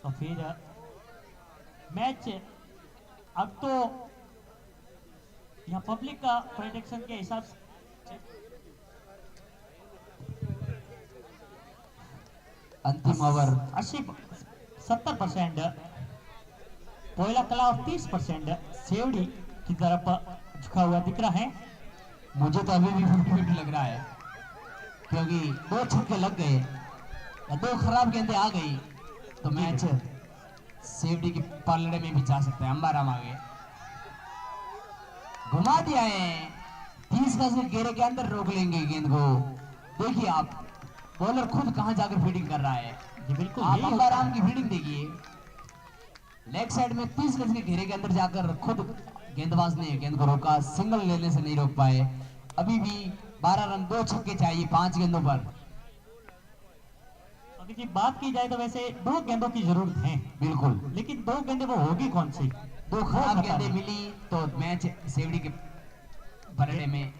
तो फिर मैच, अब तो यहाँ पब्लिक का प्रेडिक्शन के हिसाब से अंतिम ओवर 70% कोयला कला और 30% सेवड़ी की तरफ झुका हुआ दिख रहा है। मुझे तो अभी भी 50-50 लग रहा है, क्योंकि 2 छक्के लग गए या 2 खराब गेंदें आ गई तो मैच सेवड़ी के पलड़े में भी जा सकता है। अंबाराम आ गए, घुमा दिया है, 30 गज के घेरे के अंदर रोक लेंगे गेंद को। देखिए आप, बॉलर खुद कहां जाकर फील्डिंग कर रहा है। जी बिल्कुल, आप यही होता अंबाराम है। की फील्डिंग देखिए, लेग साइड में 30 गज के घेरे के अंदर जाकर खुद गेंदबाज ने गेंद को रोका, सिंगल लेने से नहीं रोक पाए। अभी भी 12 रन, 2 छक्के चाहिए 5 गेंदों पर। अभी जी बात की जाए तो वैसे 2 गेंदों की जरूरत है, बिल्कुल, लेकिन 2 गेंदें वो होगी कौन सी? 2 खराब गेंदें मिली तो मैच सेवड़ी के पलड़े में।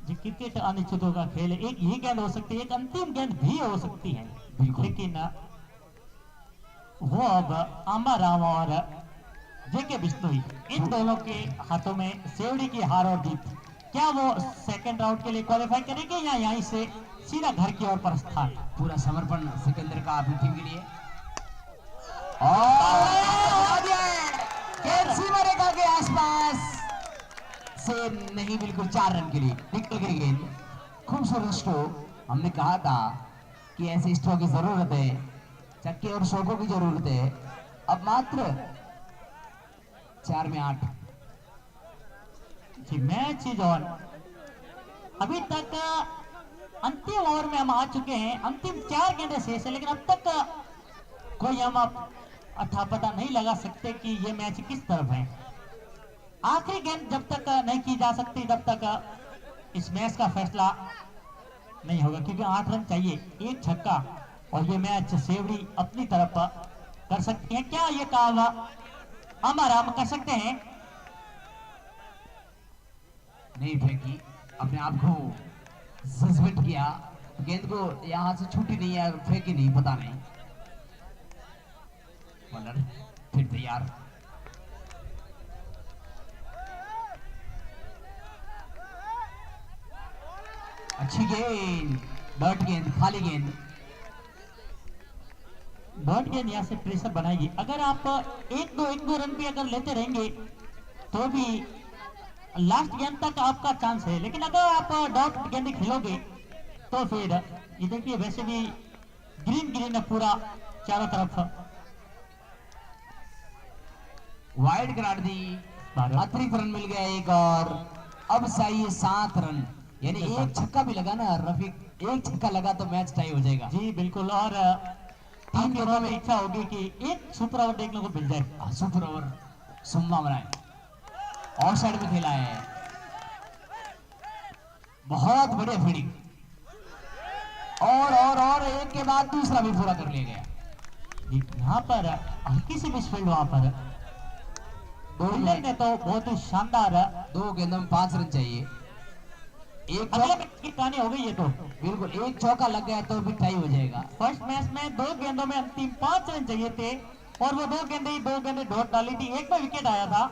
जी क्रिकेट अनिश्चितों का खेल है, एक ये गेंद हो सकती है, एक अंतिम गेंद भी हो सकती है, बिल्कुल। लेकिन वो अब आंबाराम और जेके बिश्नोई, इन दोनों के हाथों में सेवड़ी की हार और जीत। क्या वो सेकंड राउंड के लिए क्वालिफाई करेंगे या यहीं से सीधा घर की ओर प्रस्थान? पूरा समर्पण सिकंदर का अपनी टीम के लिए। और गेंद सीमा रेखा के आसपास से नहीं, बिल्कुल 4 रन के लिए निकल गई गेंद। खूबसूरत स्ट्रोक। हमने कहा था कि ऐसे स्ट्रोक की जरूरत है, चक्के और शोकों की जरूरत है। अब मात्र 4 में 8। जी मैच इज ऑन। अभी तक अंतिम ओवर में हम आ चुके हैं, अंतिम 4 गेंदें शेष है, लेकिन अब तक कोई हम अथा पता नहीं लगा सकते कि ये मैच किस तरफ है। आखिरी गेंद जब तक नहीं की जा सकती तब तक इस मैच का फैसला नहीं होगा, क्योंकि 8 रन चाहिए, 1 छक्का, और ये मैच सेवड़ी अपनी तरफ कर सकती है। क्या ये काम आराम कर सकते हैं? नहीं फेंकी, अपने आप को सस्पेंड किया, गेंद को यहां से छूटी नहीं है, फेंकी नहीं, पता नहीं। बॉलर फिर तैयार। अच्छी गेंद, डॉट गेंद, खाली गेंद। डॉट गेंद यहाँ से प्रेशर बनाएगी। अगर आप एक दो रन भी अगर लेते रहेंगे तो भी लास्ट गेंद तक आपका चांस है, लेकिन अगर आप डॉट गेंद खेलोगे तो फिर ये देखिए वैसे भी ग्रीन ग्रीन है पूरा चारों तरफ। वाइड करार दी, अतिरिक्त रन मिल गया एक और। अब चाहिए 7 रन, यानी एक छक्का भी लगा ना रफीक, एक छक्का लगा तो मैच टाई हो जाएगा। जी बिल्कुल, और टीम के में इच्छा होगी कि एक सुपर ओवर देखने को मिल जाए। सुपर ओवर संभावना है, ऑफ साइड में खेला है, बहुत बढ़िया फील्डिंग, और एक के बाद दूसरा भी पूरा कर लिया गया। यहाँ पर हल्की सी मिसफील्ड वहां पर फील्डर ने तो बहुत ही शानदार 2 गेंदों में 5 रन चाहिए। एक अगले मैच की कहानी हो गई है। तो बिल्कुल एक चौका लग गया तो भी टाई हो जाएगा। फर्स्ट मैच में 2 गेंदों में अंतिम 5 रन चाहिए थे और वो 2 गेंदे डॉट डाली थी, एक में विकेट आया था।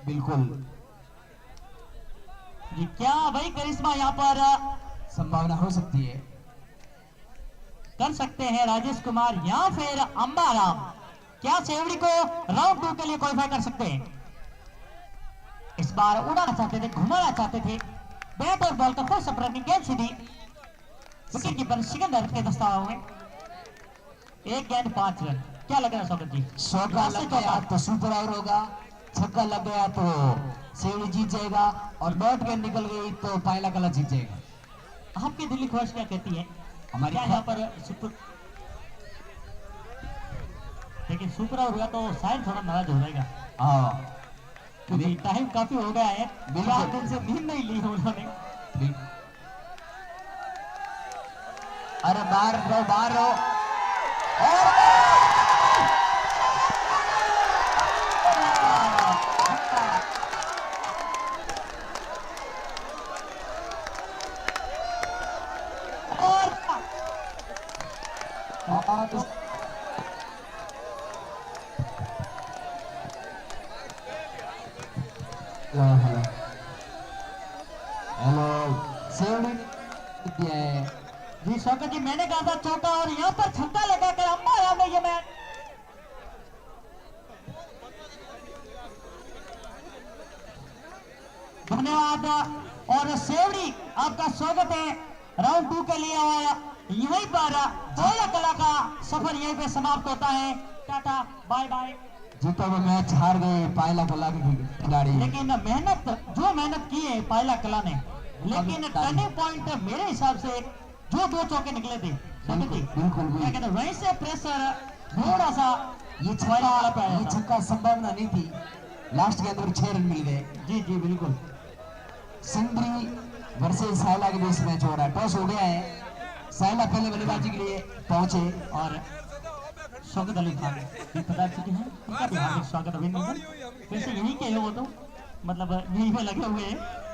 बिल्कुल जी क्या भाई करिश्मा यहाँ पर संभावना हो सकती है, कर सकते हैं राजेश कुमार या फिर अंबाराम। क्या सेवड़ी को राउंड 2 के लिए क्वालिफाई कर सकते हैं? इस बार उड़ाना चाहते थे, घुमाना चाहते थे, बैट और बॉल का कोई सपना नहीं, गेंद सीधी विकेट कीपर सिकंदर के दस्तावेज में 1 गेंद 5 रन। क्या लग रहा है स्वागत जी? चौका लग गया तो सुपर ओवर होगा, छक्का लग गया तो सेवड़ी जीत जाएगा, और डॉट गेंद निकल गई तो पायला कला जीत जाएगा। आपकी दिल्ली ख्वाहिश क्या कहती है? हमारी क्या यहाँ पर सुपर, लेकिन सुपर ओवर हुआ तो शायद थोड़ा नाराज हो जाएगा हाँ क्योंकि टाइम काफी हो गया है, बिल्कुल। 4 दिन से नींद नहीं ली है उन्होंने। अरे बाहर रहो हेलो सेवड़ी जी स्वागत जी, मैंने कहा था चौका और यहाँ पर छक्का लगाकर अंबाराम ने ये मैच धन्यवाद। और सेवड़ी आपका स्वागत है राउंड 2 के लिए, और यहीं पर पायला कला का सफर यहीं पे समाप्त होता है। Tata bye bye. जीतो वो मैच हार गए पायला कला के खिलाड़ी, लेकिन मेहनत की है पायला कला ने, लेकिन टर्निंग पॉइंट मेरे हिसाब से जो 2 चौके निकले थे बिल्कुल क्या कहते हैं, वहीं से प्रेशर थोड़ा सा ये ये छक्का संभावना नहीं थी, लास्ट गेंद पर 6 रन मिल गए। जी जी बिल्कुल। सिंधरी वर्सेस सायला के बीच मैच हो रहा है, टॉस हो गया है, सायला पहले बल्लेबाजी के लिए पहुंचे और स्वागत अली खान भी पधार चुके हैं, उनका भी हार्दिक स्वागत अभिनंदन। वैसे यहीं के हैं वो तो, मतलब यहीं पे लगे हुए हैं।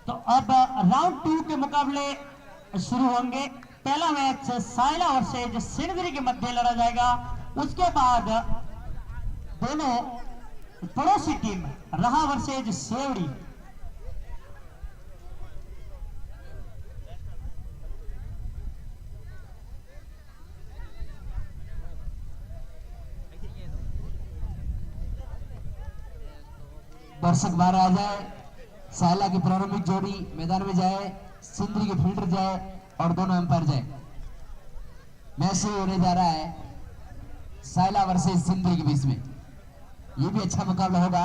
तो अब राउंड 2 के मुकाबले शुरू होंगे। पहला मैच सायला वर्सेज सिंधरी के मध्य लड़ा जाएगा, उसके बाद दोनों पड़ोसी टीम रहा वर्सेज सेवड़ी। दर्शक बाहर आ जाए, सायला की प्रारंभिक जोड़ी मैदान में जाए, सिंधरी के फील्डर जाए और दोनों अंपायर जाए। मैच शुरू होने जा रहा है सायला वर्सेस सिंधरी के बीच में। ये भी अच्छा मुकाबला होगा,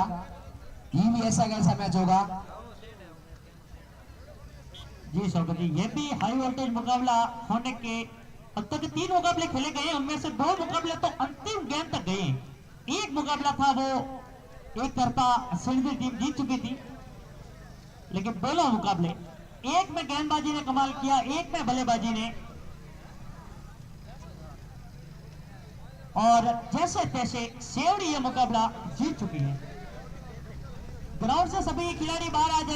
ये भी ऐसा कैसा मैच होगा। जी शौकत जी, ये भी हाई वोल्टेज मुकाबला होने के अब तक 3 मुकाबले खेले गए, उनमें से 2 मुकाबले तो अंतिम गेंद तक गए। एक मुकाबला था वो एक तरफा सिंधी टीम जीत चुकी थी, लेकिन दोनों मुकाबले एक में गेंदबाजी ने कमाल किया, एक में बल्लेबाजी ने, और जैसे तैसे सेवड़ी ये मुकाबला जीत चुकी है। ग्राउंड से सभी खिलाड़ी बाहर आ जाए।